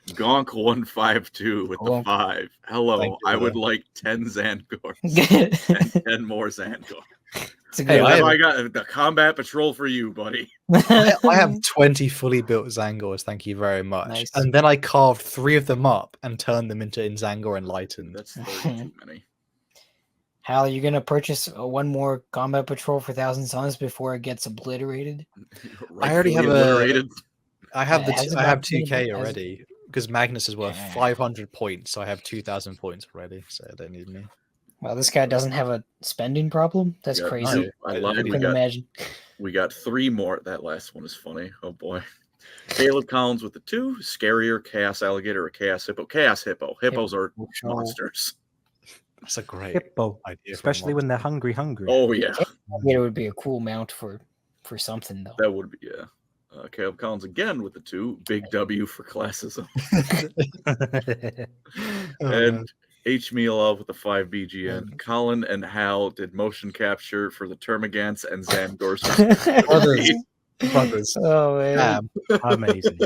Gonk 152 with the
Gonk.
5. Hello,
Thank you,
I would
brother.
like 10 Zangor
It's
and 10 more Zangor.
a
Hey,
good
I
I got the combat patrol for you, buddy.
I have 20 fully built Zangors, thank you very much.
Nice.
And then I carved 3 of them up and turned them into Zangor Enlightened.
That's 30 too many.
Hal, you're gonna purchase one more combat patrol for Thousand Suns before it gets obliterated.
I already have
Rightfully obliterated.
I have
It has
I have
about 10
2K
has-
already because Magnus is worth
Yeah.
500 points, so I have 2,000 points already, so they don't need me.
Well, this guy doesn't have a spending problem. That's
Yeah,
crazy.
no, I
I
lied.
really
We
Couldn't
got,
imagine.
we got 3 more. That last one is funny. Oh boy. Caleb Collins with the 2. Scarier, Chaos Alligator, or Chaos Hippo. Chaos Hippo. Hippos are
Hippo.
monsters.
That's a great
Hippo,
idea. for a
especially when they're
monster.
hungry.
Oh yeah,
It would be a cool mount for something though.
that would be yeah. Caleb Collins again with the 2. Big W for classism.
Oh, man.
And H. Mealov with the 5 BGN. Colin and Hal did motion capture for the Termagants and Zangors.
Brothers.
Oh man.
Amazing.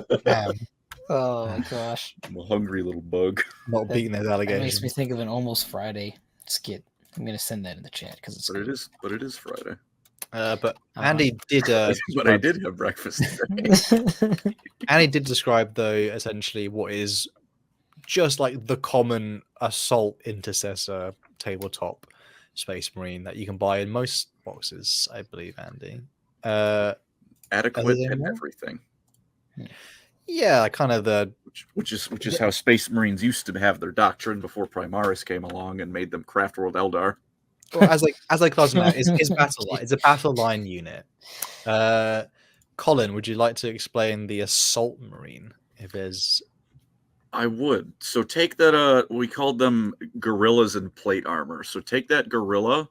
Oh my gosh.
I'm a hungry little bug.
Not beating those
That makes me
allegations.
think of an Almost Friday skit. I'm gonna send that in the chat because it's
But
good.
it is Friday.
But
Uh-huh.
Andy did.
But I did have breakfast today.
Andy did describe, though, essentially what is just like the common assault intercessor tabletop Space Marine that you can buy in most boxes, I believe, Andy.
Adequate
Other than
and
that?
everything.
Yeah, kind of the
Which is how Space Marines used to have their doctrine before Primaris came along and made them Craft World Eldar.
well, as I class them out, it's battle line. It's a battle line unit. Colin, would you like to explain the assault marine? If there's
I would. So take that we called them gorillas in plate armor. So take that gorilla,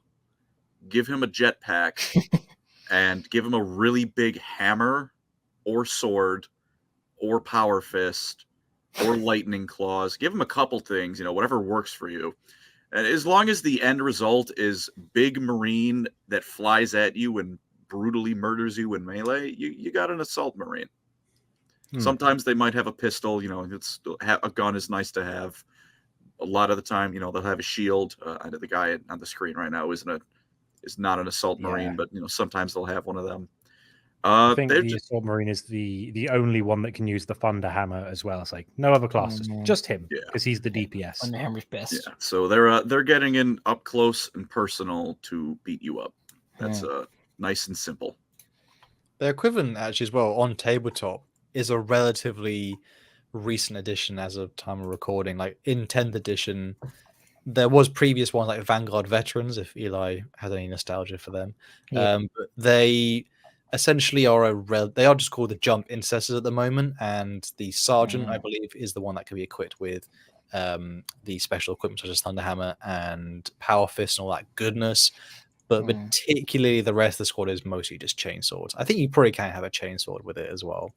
give him a jetpack, and give him a really big hammer or sword or power fist or lightning claws. Give him a couple things, whatever works for you. And as long as the end result is big marine that flies at you and brutally murders you in melee, you got an assault marine. Sometimes they might have a pistol, a gun is nice to have. A lot of the time, they'll have a shield. The guy on the screen right now is not an assault marine, but sometimes they'll have one of them.
I think the assault marine is the only one that can use the thunder hammer as well. It's like no other classes, just him, because he's the DPS.
On the hammer's best.
Yeah, so they're getting in up close and personal to beat you up. That's nice and simple.
their equivalent actually as well on tabletop is a relatively recent edition as of time of recording. Like in 10th edition, there was previous ones like Vanguard Veterans, if Eli has any nostalgia for them.
Yeah.
But they essentially are they are just called the Jump Intercessors at the moment, and the Sergeant, I believe, is the one that can be equipped with the special equipment such as Thunderhammer and Power Fist and all that goodness. But particularly the rest of the squad is mostly just chainswords. I think you probably can have a chainsword with it as well.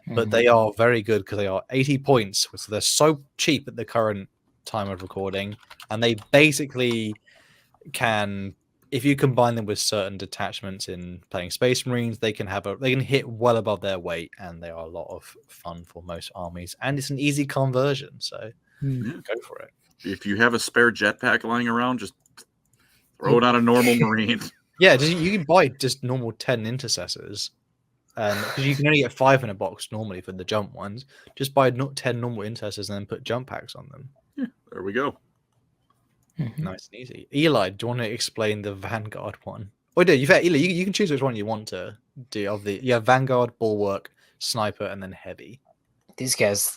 But they are very good because they are 80 points. So they're so cheap at the current time of recording. And they basically can, if you combine them with certain detachments in playing Space Marines, they can hit well above their weight, and they are a lot of fun for most armies. And it's an easy conversion, so go for it.
If you have a spare jetpack lying around, just throw it on a normal Marine.
Yeah, you can buy just normal 10 intercessors. Because you can only get 5 in a box normally for the jump ones. Just buy 10 normal intercessors and then put jump packs on them.
Yeah, there we go.
Nice and easy. Eli, do you want to explain the Vanguard one? Oh, do Eli, you can choose which one you want to do. You have Vanguard, Bulwark, Sniper, and then Heavy.
These guys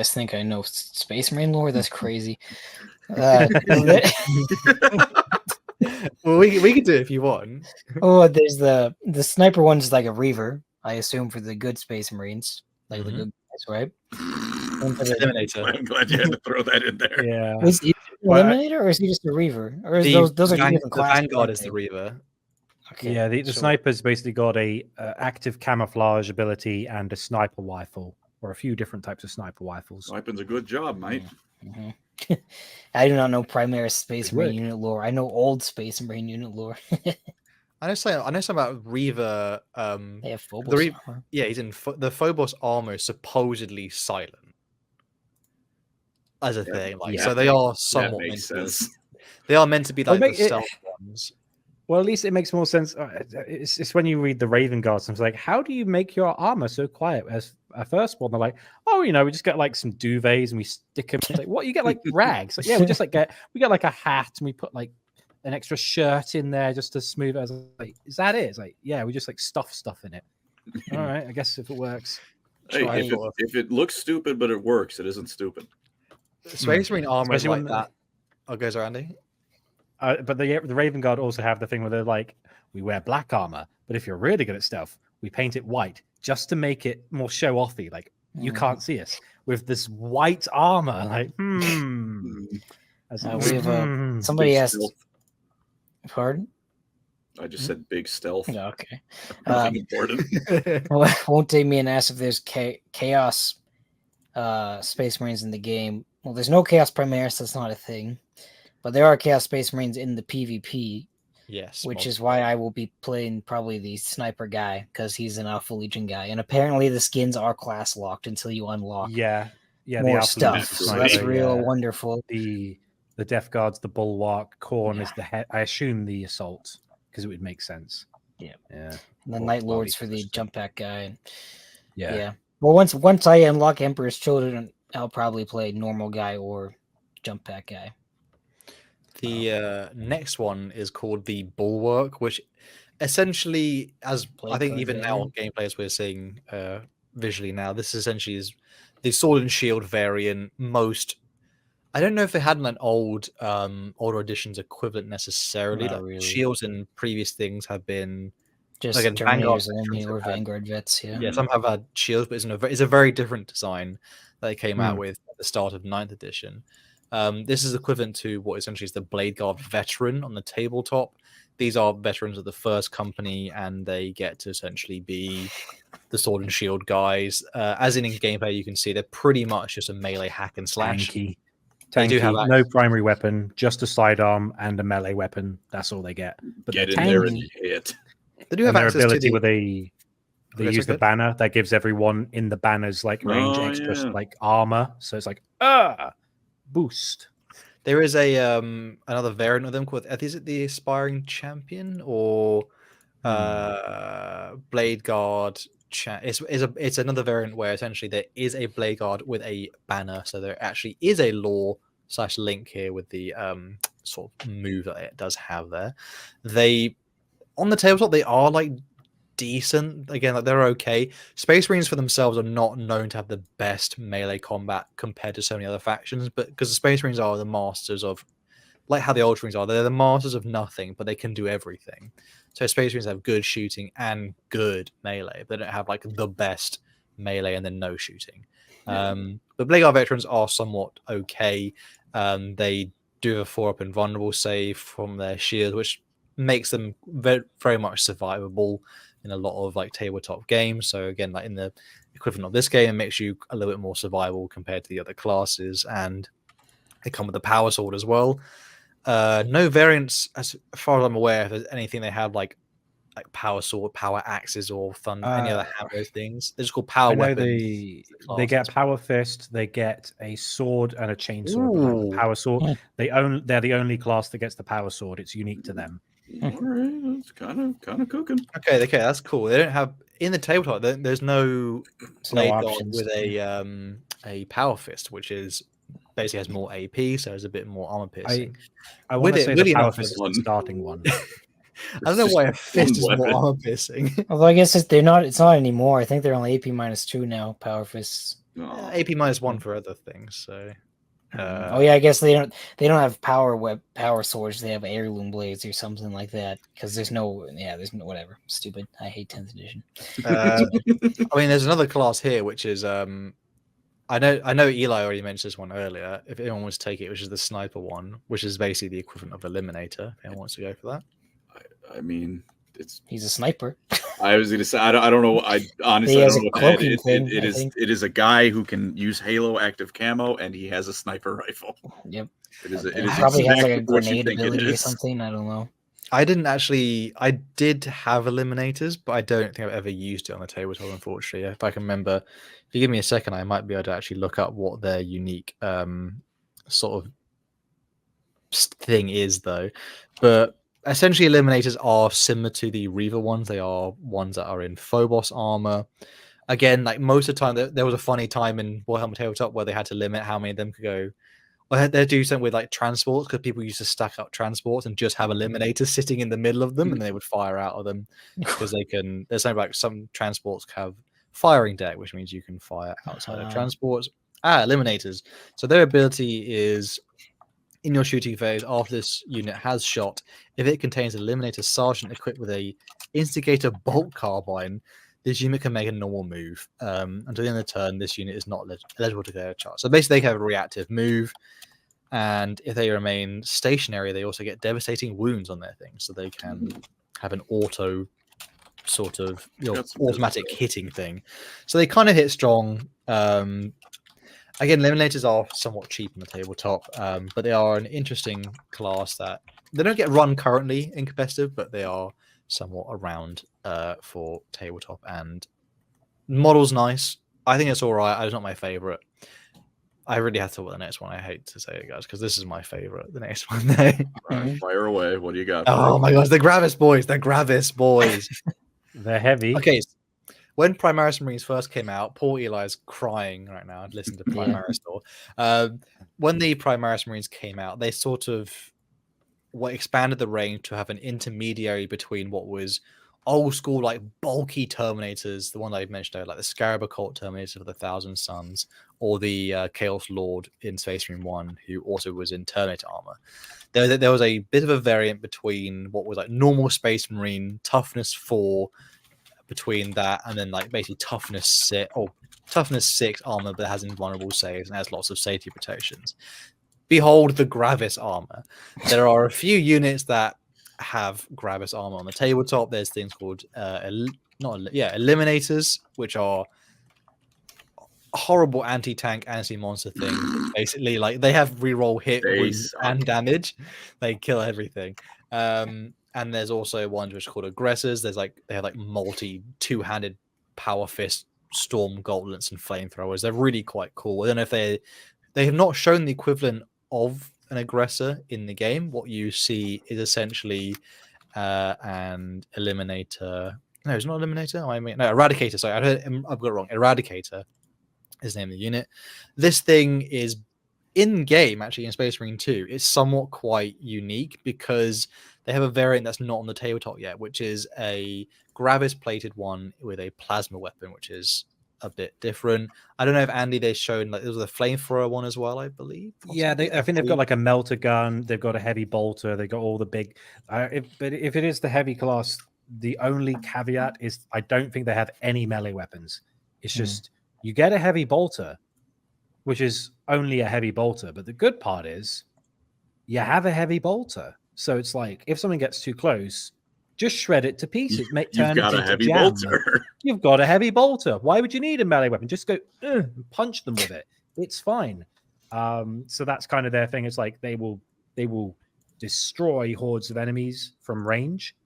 think I know Space Marine lore. That's crazy.
Well, we can do it if you want.
Oh, there's the sniper one's like a Reaver, I assume, for the good Space Marines, like the good guys, right?
Eliminator.
I'm glad you had to throw that in there.
Yeah.
Is he an Eliminator, or is he just a Reaver? Or is those are two different
the
classes?
Vanguard is the Reaver.
Okay,
Yeah, the
sure.
sniper's basically got a active camouflage ability and a sniper rifle, or a few different types of sniper rifles.
Sniping's a good job, mate.
I do not know Primaris Space
Good
Marine
work.
unit lore. I know old Space Marine unit lore.
I know something about Reaver.
They have Phobos armor.
Yeah, he's in the Phobos armor is supposedly silent as a thing. Like, so they are somewhat
That
meant
makes
to be.
sense.
They are meant to be like
Well,
the stealth ones.
Well, at least it makes more sense. It's when you read the Raven Guards, and it's like, how do you make your armor so quiet? As a first one, they're like, oh, we just get like some duvets and we stick them. It's like, what? You get like rags? Like, yeah, we just get like a hat and we put like an extra shirt in there just to smooth it. I was like, is that it? It's like, yeah, we just like stuff in it. All right, I guess if it works.
Hey,
Try
if
it.
if it looks stupid but it works, it isn't stupid.
Space Marine armor is
Especially
like
when-
that. Oh, goes around Andy.
But the Raven Guard also have the thing where they're like, we wear black armor, but if you're really good at stealth, we paint it white just to make it more show offy. Like you can't see us with this white armor. Like,
We have somebody
Big
asked.
stealth.
Pardon?
I just said big stealth.
Yeah, okay.
Nothing important.
Won't take me and ask if there's chaos Space Marines in the game. Well, there's no Chaos Primaris, that's not a thing. But there are Chaos Space Marines in the PvP,
Yes.
which is why I will be playing probably the Sniper guy, because he's an Alpha Legion guy. And apparently the skins are class locked until you unlock
yeah, the
more
Alpha
stuff.
Legion
So
Sniper,
that's real
yeah.
wonderful.
The Death Guard's the Bulwark, Khorne is
Yeah.
the head. I assume the Assault, because it would make sense.
Yeah.
Yeah.
And the
Or
Night
body
Lords for the
system.
jump pack guy.
Yeah.
Yeah. Well, once I unlock Emperor's Children, I'll probably play normal guy or jump pack guy.
The next one is called the Bulwark, which essentially, as
Blade
I think
Guard
even now on
variant.
gameplay as we're seeing visually now, this essentially is the Sword and Shield variant. I don't know if they had an old older editions equivalent necessarily.
Not
Like
really.
shields in previous things have been
Just
again, Vanguard
Terminators only
veterans
or
have had-
Vanguard vets, yeah.
yeah, some have had shields, but it's a very different design that they came out
Hmm.
with at the start of 9th edition. This is equivalent to what essentially is the Blade Guard veteran on the tabletop. These are veterans of the first company, and they get to essentially be the sword and shield guys. As in gameplay, you can see they're pretty much just a melee hack and slash.
Tanky.
They do have
No primary weapon, just a sidearm and a melee weapon. That's all they get. But
Get
they're
in there and
tanky.
hit.
They do have
And their
access to
ability
the.
where they
Okay,
use the
good.
banner that gives everyone in the banner's like range
Oh,
extra
yeah.
like armor. So it's like boost.
There is a another variant of them called. Is it the Aspiring Champion or Blade Guard? It's another variant where essentially there is a Blade Guard with a banner, so there actually is a lore / link here with the sort of move that it does have there. They on the tabletop they are like decent again, like they're okay. Space Marines for themselves are not known to have the best melee combat compared to so many other factions, but because the Space Marines are the masters of, like how the Ultramarines are, they're the masters of nothing, but they can do everything. So Space Marines have good shooting and good melee. They don't have like the best melee and then no shooting.
Yeah.
But Blade Guard veterans are somewhat okay. They do have a 4-up invulnerable save from their shield, which makes them very much survivable in a lot of like tabletop games. So again, like in the equivalent of this game, it makes you a little bit more survivable compared to the other classes, and they come with a power sword as well. No variants, as far as I'm aware, if there's anything they have like power sword, power axes, or thunder, any other hammer things. They're just called power
I know
weapons.
they get power fist, they get a sword and a chainsaw. But like the
Ooh.
power sword, they're the only class that gets the power sword. It's unique to them.
All right, that's kind of cooking.
Okay, that's cool. They don't have in the tabletop. There's no Blade Guard
options.
with a power fist, which is basically has more AP, so it's a bit more armor piercing.
I want to say the
really
power
enough,
fist is
one.
the starting one.
I don't know why a fist is more
weapon.
armor piercing.
Although I guess it's not anymore. I think they're only AP -2 now, power fists.
Oh,
AP -1 for other things. So
Oh yeah, I guess they don't have power swords. They have heirloom blades or something like that. Because there's no whatever. Stupid. I hate 10th edition.
I mean, there's another class here which is I know Eli already mentioned this one earlier. If anyone wants to take it, which is the sniper one, which is basically the equivalent of Eliminator. If anyone wants to go for that.
I mean,
He's a sniper.
I was gonna say I don't know. I honestly
He
I
has
don't
a
know what the head
cloaking
is.
thing,
It
I
is
think.
it is a guy who can use Halo active camo, and he has a sniper rifle.
Yep.
It is. It
He
is
probably has like a
exactly what you
grenade
think it
ability or
is.
something. I don't know.
I did have Eliminators, but I don't think I've ever used it on the tabletop, unfortunately. If I can remember, if you give me a second, I might be able to actually look up what their unique sort of thing is, though. But essentially, Eliminators are similar to the Reaver ones. They are ones that are in Phobos armor. Again, like most of the time, there was a funny time in Warhammer Tabletop where they had to limit how many of them could go. Well, they do something with like transports because people used to stack up transports and just have eliminators sitting in the middle of them, and they would fire out of them because they can. There's something like some transports have firing deck, which means you can fire outside of transports. Eliminators. So their ability is in your shooting phase after this unit has shot, if it contains an Eliminator Sergeant equipped with a Instigator Bolt Carbine, this unit can make a normal move. Until the end of the turn, this unit is not eligible to go to charge. So basically, they have a reactive move, and if they remain stationary, they also get devastating wounds on their thing, so they can have an auto sort of automatic hitting thing. So they kind of hit strong. Again, Eliminators are somewhat cheap on the tabletop, but they are an interesting class that they don't get run currently in competitive, but they are somewhat around for tabletop. And model's nice. I think it's all right. It's not my favorite. I really have to talk about the next one. I hate to say it, guys, because this is my favorite. The next one,
Right, fire away. What do you got?
Oh my gosh, the Gravis boys! The Gravis boys.
They're heavy.
Okay. When Primaris Marines first came out, poor Eli's crying right now. I'd listen to Primaris Store. When the Primaris Marines came out, they sort of expanded the range to have an intermediary between what was old school, like bulky Terminators, the one I've mentioned earlier, like the Scarab Occult Terminator for the Thousand Suns, or the Chaos Lord in Space Marine 1, who also was in Terminator armor. There was a bit of a variant between what was like normal Space Marine, toughness 4, between that and then like basically toughness 6 armor, but it has invulnerable saves and has lots of safety protections. Behold the Gravis armor. There are a few units that have Gravis armor on the tabletop. There's things called Eliminators, which are horrible anti-tank, anti-monster things. Basically, like they have reroll hit, wound, and damage. They kill everything. And there's also ones which are called aggressors. They have like multi two-handed power fist, storm gauntlets, and flamethrowers. They're really quite cool. I don't know if they have not shown the equivalent of an aggressor in the game. What you see is essentially an eliminator. No, it's not eliminator. I mean, no, eradicator. Sorry, I've got it wrong. Eradicator is the name of the unit. This thing is in game actually in Space Marine 2. It's somewhat quite unique because they have a variant that's not on the tabletop yet, which is a Gravis plated one with a plasma weapon, which is a bit different. I don't know if Andy, they've shown like there was a flamethrower one as well, I believe.
Yeah, I think they've got like a melter gun, they've got a heavy bolter, they've got all the big. But if it is the heavy class, the only caveat is I don't think they have any melee weapons. It's just you get a heavy bolter, which is only a heavy bolter. But the good part is you have a heavy bolter. So it's like if something gets too close, just shred it to pieces.
You've got a heavy bolter.
You've got a heavy bolter. Why would you need a melee weapon? Just go punch them with it. It's fine. So that's kind of their thing. It's like they will destroy hordes of enemies from range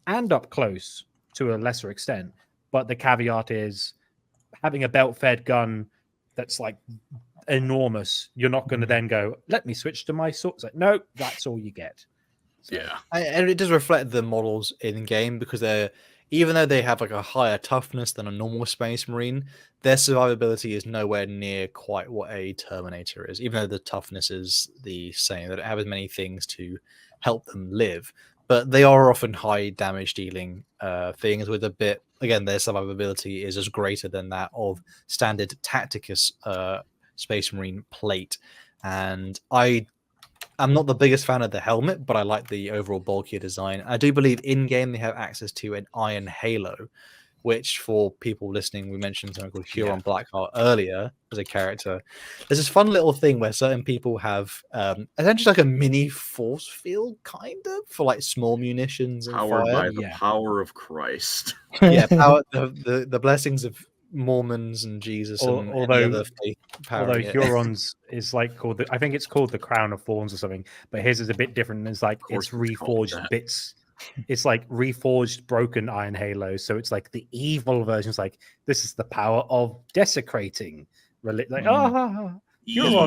and up close to a lesser extent. But the caveat is having a belt-fed gun that's like enormous. You're not going to then go, let me switch to my sword. It's like, no, that's all you get. So,
yeah,
and it does reflect the models in game because even though they have like a higher toughness than a normal Space Marine, their survivability is nowhere near quite what a Terminator is. Even though the toughness is the same, they don't have as many things to help them live. But they are often high damage dealing things with a bit. Again, their survivability is as greater than that of standard Tacticus Space Marine plate, and I'm not the biggest fan of the helmet, but I like the overall bulkier design. I do believe in-game they have access to an Iron Halo, which for people listening, we mentioned something called Huron Blackheart earlier as a character. There's this fun little thing where certain people have essentially like a mini force field, kind of, for like small munitions and
powered
fire.
by the power of Christ.
Yeah, the blessings of Mormons and Jesus and other faith.
Although Huron's is like called I think it's called the Crown of Thorns or something, but his is a bit different. It's like it's reforged bits. It's like reforged broken Iron Halo, so it's like the evil version. It's like this is the power of desecrating. Huron,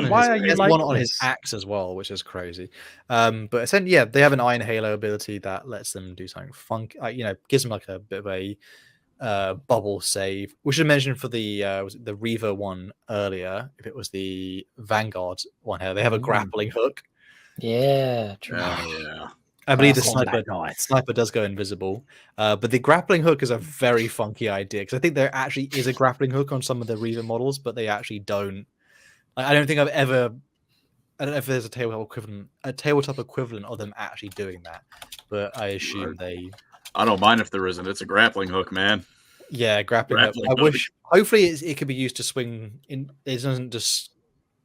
why are you like
one on his axe as well, which is crazy. But essentially, they have an Iron Halo ability that lets them do something funky. Gives them like a bit of a bubble save. We should mention for the was it the Reaver one earlier, if it was the Vanguard one here, they have a grappling hook.
Yeah, true.
Yeah.
I believe the
Combat
sniper does go invisible, but the grappling hook is a very funky idea because I think there actually is a grappling hook on some of the Reaver models, but they actually don't. I don't think I've ever. I don't know if there's a tabletop equivalent of them actually doing that, but I assume they.
I don't mind if there isn't. It's a grappling hook, man.
Yeah, grappling hook. I wish. Hopefully, it could be used to swing. It doesn't just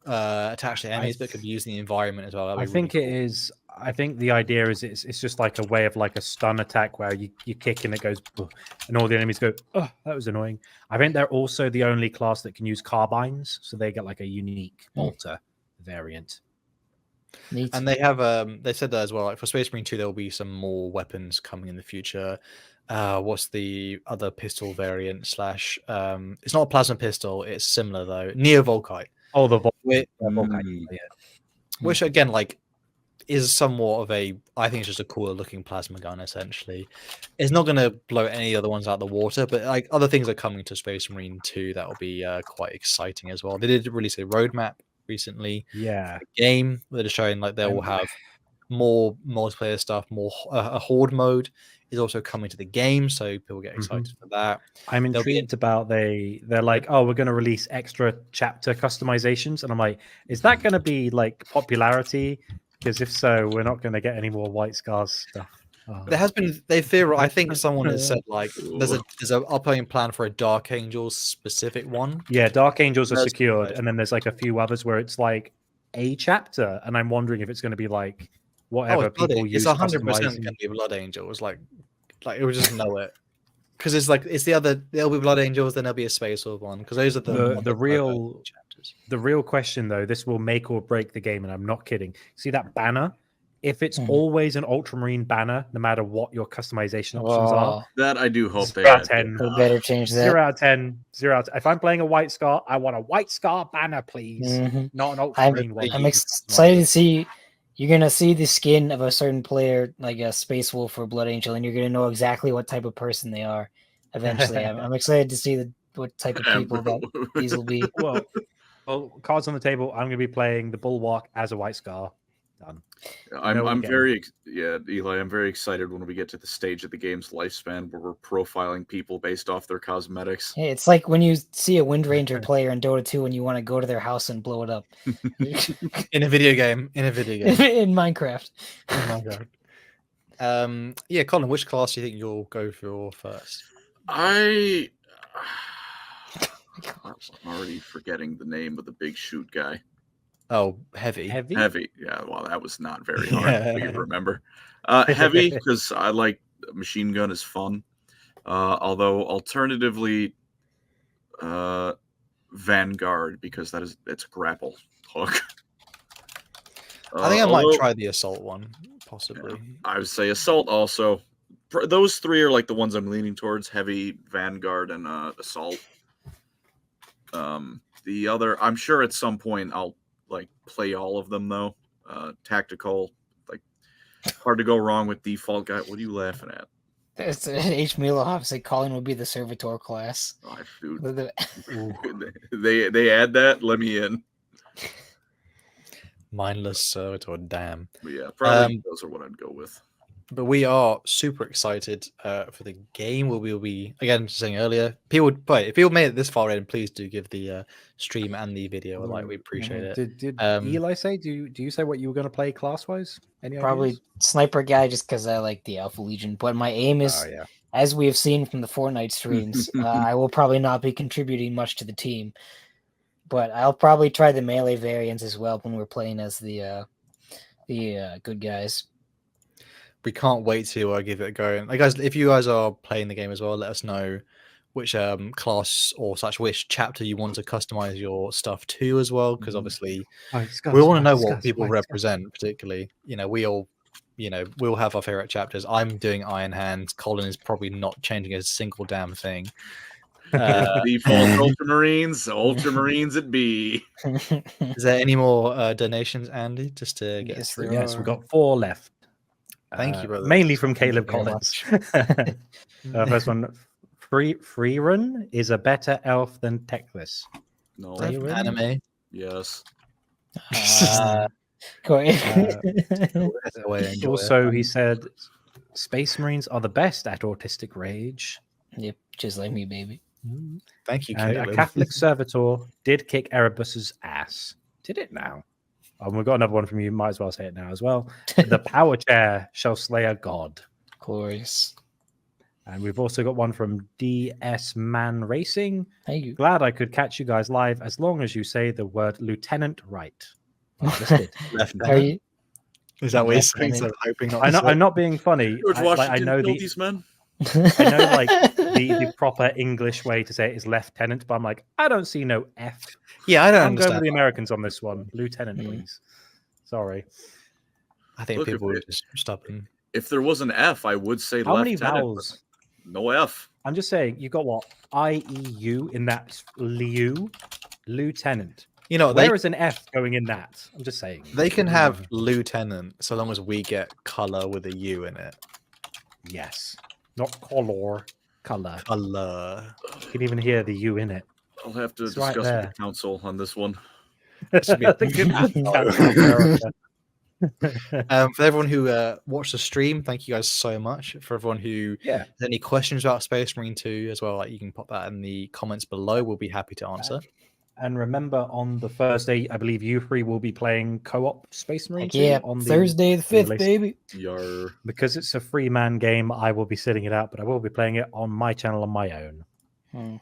attach to enemies, but it could be used in the environment as well.
I think it is. I think the idea is it's just like a way of like a stun attack where you kick and it goes, "Ugh," and all the enemies go, "Oh, that was annoying." I think they're also the only class that can use carbines, so they get like a unique bolter variant.
Neat.
And they have they said that as well. Like for Space Marine 2, there will be some more weapons coming in the future. What's the other pistol variant? It's not a plasma pistol. It's similar though. Neo Volkite.
Oh, the
Volkite, yeah. Which again, like, is somewhat of a. I think it's just a cooler looking plasma gun. Essentially, it's not going to blow any other ones out of the water, but like other things are coming to Space Marine 2 that will be quite exciting as well. They did release a roadmap recently.
Yeah,
game that is showing like they will have more multiplayer stuff, more a horde mode is also coming to the game, so people get excited for that.
I'm intrigued about they're like, oh, we're going to release extra chapter customizations, and I'm like, is that going to be like popularity? Because if so, we're not going to get any more White Scars stuff.
There has been I think someone has said like there's a upcoming plan for a Dark Angels specific one.
Yeah, Dark Angels are secured, and then there's like a few others where it's like a chapter, and I'm wondering if it's going to be like whatever people use.
It's 100% going to be Blood Angels. Like it would just know it because it's like it's the other. There'll be Blood Angels, then there'll be a Space Wolf one because those are the
real
chapters.
The real question though, this will make or break the game, and I'm not kidding. See that banner? If it's always an Ultramarine banner, no matter what your customization options are,
that I do hope
0 out of 10.
We better change that.
0 out of 10. 0 out of 10. If I'm playing a White Scar, I want a White Scar banner, please. Not an Ultramarine one.
I'm excited to see. You're gonna see the skin of a certain player, like a Space Wolf or Blood Angel, and you're gonna know exactly what type of person they are. Eventually, I'm excited to see what type of people that these will be.
Well, cards on the table. I'm gonna be playing the Bulwark as a White Scar. Done.
I'm very Eli. I'm very excited when we get to the stage of the game's lifespan where we're profiling people based off their cosmetics.
Hey, it's like when you see a Wind Ranger player in Dota 2 and you want to go to their house and blow it up.
in a video game. In
Minecraft.
Yeah, Colin, which class do you think you'll go for first?
I'm already forgetting the name of the big shoot guy.
Oh, heavy.
Yeah, well, that was not very hard for you to remember. Heavy, because I like machine gun is fun. Although alternatively, Vanguard, because it's a grapple hook.
I think I might try the assault one, possibly.
Yeah, I would say assault also. Those three are like the ones I'm leaning towards: heavy, Vanguard, and assault. The other, I'm sure at some point I'll like play all of them though. Tactical, like hard to go wrong with default guy. What are you laughing at?
It's H. Milhoff said Colin would be the servitor class.
Oh, dude. they add that. Let me in.
Mindless servitor, damn.
But yeah, probably those are what I'd go with.
But we are super excited for the game. We'll be again saying earlier. If people made it this far in, please do give the stream and the video a like. We appreciate it.
Did Eli say? Do you say what you were going to play class wise?
Probably ideas? Sniper guy, just because I like the Alpha Legion. But my aim is, as we have seen from the Fortnite streams, I will probably not be contributing much to the team. But I'll probably try the melee variants as well when we're playing as the good guys.
We can't wait to give it a go. And guys, if you guys are playing the game as well, let us know which class or which chapter you want to customize your stuff to as well, because obviously we want to know what people represent. Particularly, we'll have our favorite chapters. I'm doing Iron Hands. Colin is probably not changing a single damn thing.
Default Ultramarines it be.
Is there any more donations, Andy? Just to get us through.
Yes, we've got 4 left.
Thank you, brother.
Mainly from Caleb Collins. First one, Free Run is a better elf than Teclis.
No,
anime.
Yes.
Go
Get
ahead.
away, enjoy
Also,
it.
he said, Space Marines are the best at autistic rage.
Yep, just like me, baby.
Thank you,
And
Caleb.
a Catholic servitor did kick Erebus's ass. Did it now? Oh, and we've got another one from you. Might as well say it now as well. The power chair shall slay a god.
Of course.
And we've also got one from DS Man Racing.
Thank you.
Glad I could catch you guys live as long as you say the word Lieutenant right. Oh, I just did.
Are you?
Is that what you're saying?
Lieutenant.
So hoping not.
I
to
know,
say?
I'm not being funny.
George
I
Washington
know
killed
the
these men.
I know like the proper English way to say it is lieutenant, but I'm like, I don't see no F.
Yeah, I don't
I'm going
understand.
with the Americans on this one. Lieutenant,
Mm.
please. Sorry.
I think
Look,
people
if
are just stubborn.
If there was an F, I would say
How many
lieutenant, but
vowels?
no F.
I'm just saying, you got what? IEU in that Liu? Lieutenant.
You know,
Where is an F going in that? I'm just saying.
they can have lieutenant so long as we get color with a U in it.
Yes. Not color. Color.
Color.
You can even hear the U in it.
I'll have to
It's right
discuss with
there.
the council on this one.
should be-
The good America.
For everyone who watched the stream, thank you guys so much. For everyone who
Yeah.
has any questions about Space Marine 2 as well, like you can pop that in the comments below. We'll be happy to answer.
And remember, on the Thursday, I believe you three will be playing co-op Space Marine 2
Yeah,
on the
Thursday the 5th,
release.
baby.
Yar.
Because it's a free man game, I will be sitting it out, but I will be playing it on my channel on my own.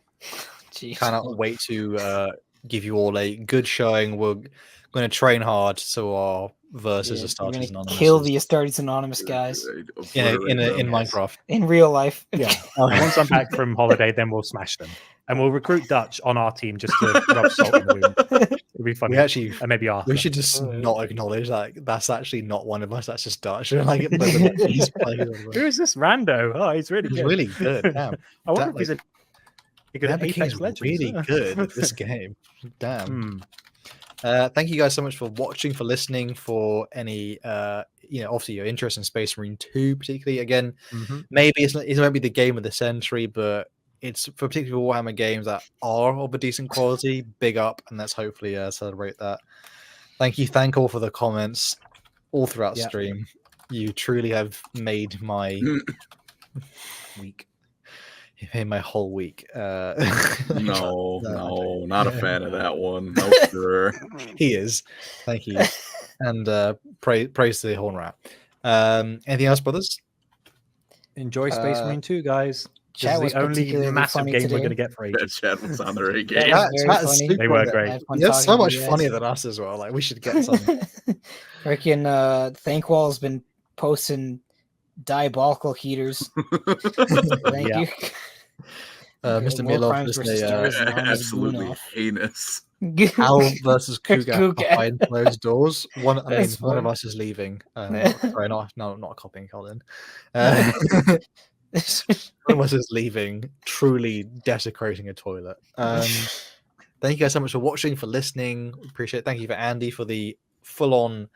Jeez.
Cannot wait to give you all a good showing. We're going to train hard so our verses
Yeah,
are starting
we're
anonymous.
gonna kill the Astartes Anonymous guys
in
Yes.
Minecraft.
in real life.
Yeah. And once I'm back from holiday, then we'll smash them. And we'll recruit Dutch on our team just to rub salt in the wound. It'll be funny.
We actually
And maybe Arthur.
we should just not acknowledge that that's actually not one of us. That's just Dutch. Like, he's playing.
Who is this rando? Oh, he's really
He's
good.
really good. Damn.
I wonder
That,
if he's a good at
Amber
Apex
King's
Legends.
really good at this game. Damn.
Hmm.
Thank you guys so much for watching, for listening, for any obviously your interest in Space Marine 2 particularly. Again,
Mhm.
maybe it won't be the game of the century, but it's for particularly Warhammer games that are of a decent quality. Big up, and let's hopefully celebrate that. Thank all for the comments all throughout
Yeah.
stream. You truly have made my
Week.
you made my whole week.
No,
No,
not a fan of that one. No, sir.
He is. Thank you. And praise to the Horn Rat. Anything else, brothers?
Enjoy Space Marine 2, guys.
Chat
This
was
is the only
particularly
massive
funny
game we're
today.
going to get for
That
ages.
chat was on their A
That
game.
was very
That's
funny.
super
They were
good.
great.
I had fun
You're
talking
so
to
much
you guys.
funnier than us as well. Like, we should get some.
Freaking Thankwall has been posting diabolical heaters. Thank
Yeah.
you.
Mr.
More
Milov
crimes
is
versus
a
stars and armies
Absolutely
Gunov.
heinous.
Al versus Cougar
Cougar.
behind closed doors. One of
That's
us
fun.
is leaving. Sorry, not copying Colin. One of us is leaving, truly desecrating a toilet. Thank you guys so much for watching, for listening. Appreciate it. Thank you for Andy for the full-on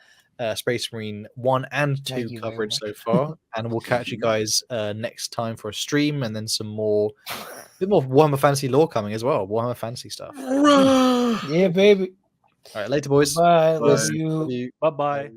Space Marine 1 and 2
Thank you very
coverage
much.
so far. And we'll catch you guys next time for a stream, and then some more, a bit more Warhammer Fantasy lore coming as well. Warhammer Fantasy stuff.
Yeah, baby.
All right, later, boys.
Bye. Love
Bye.
you.
Love you.
Bye-bye.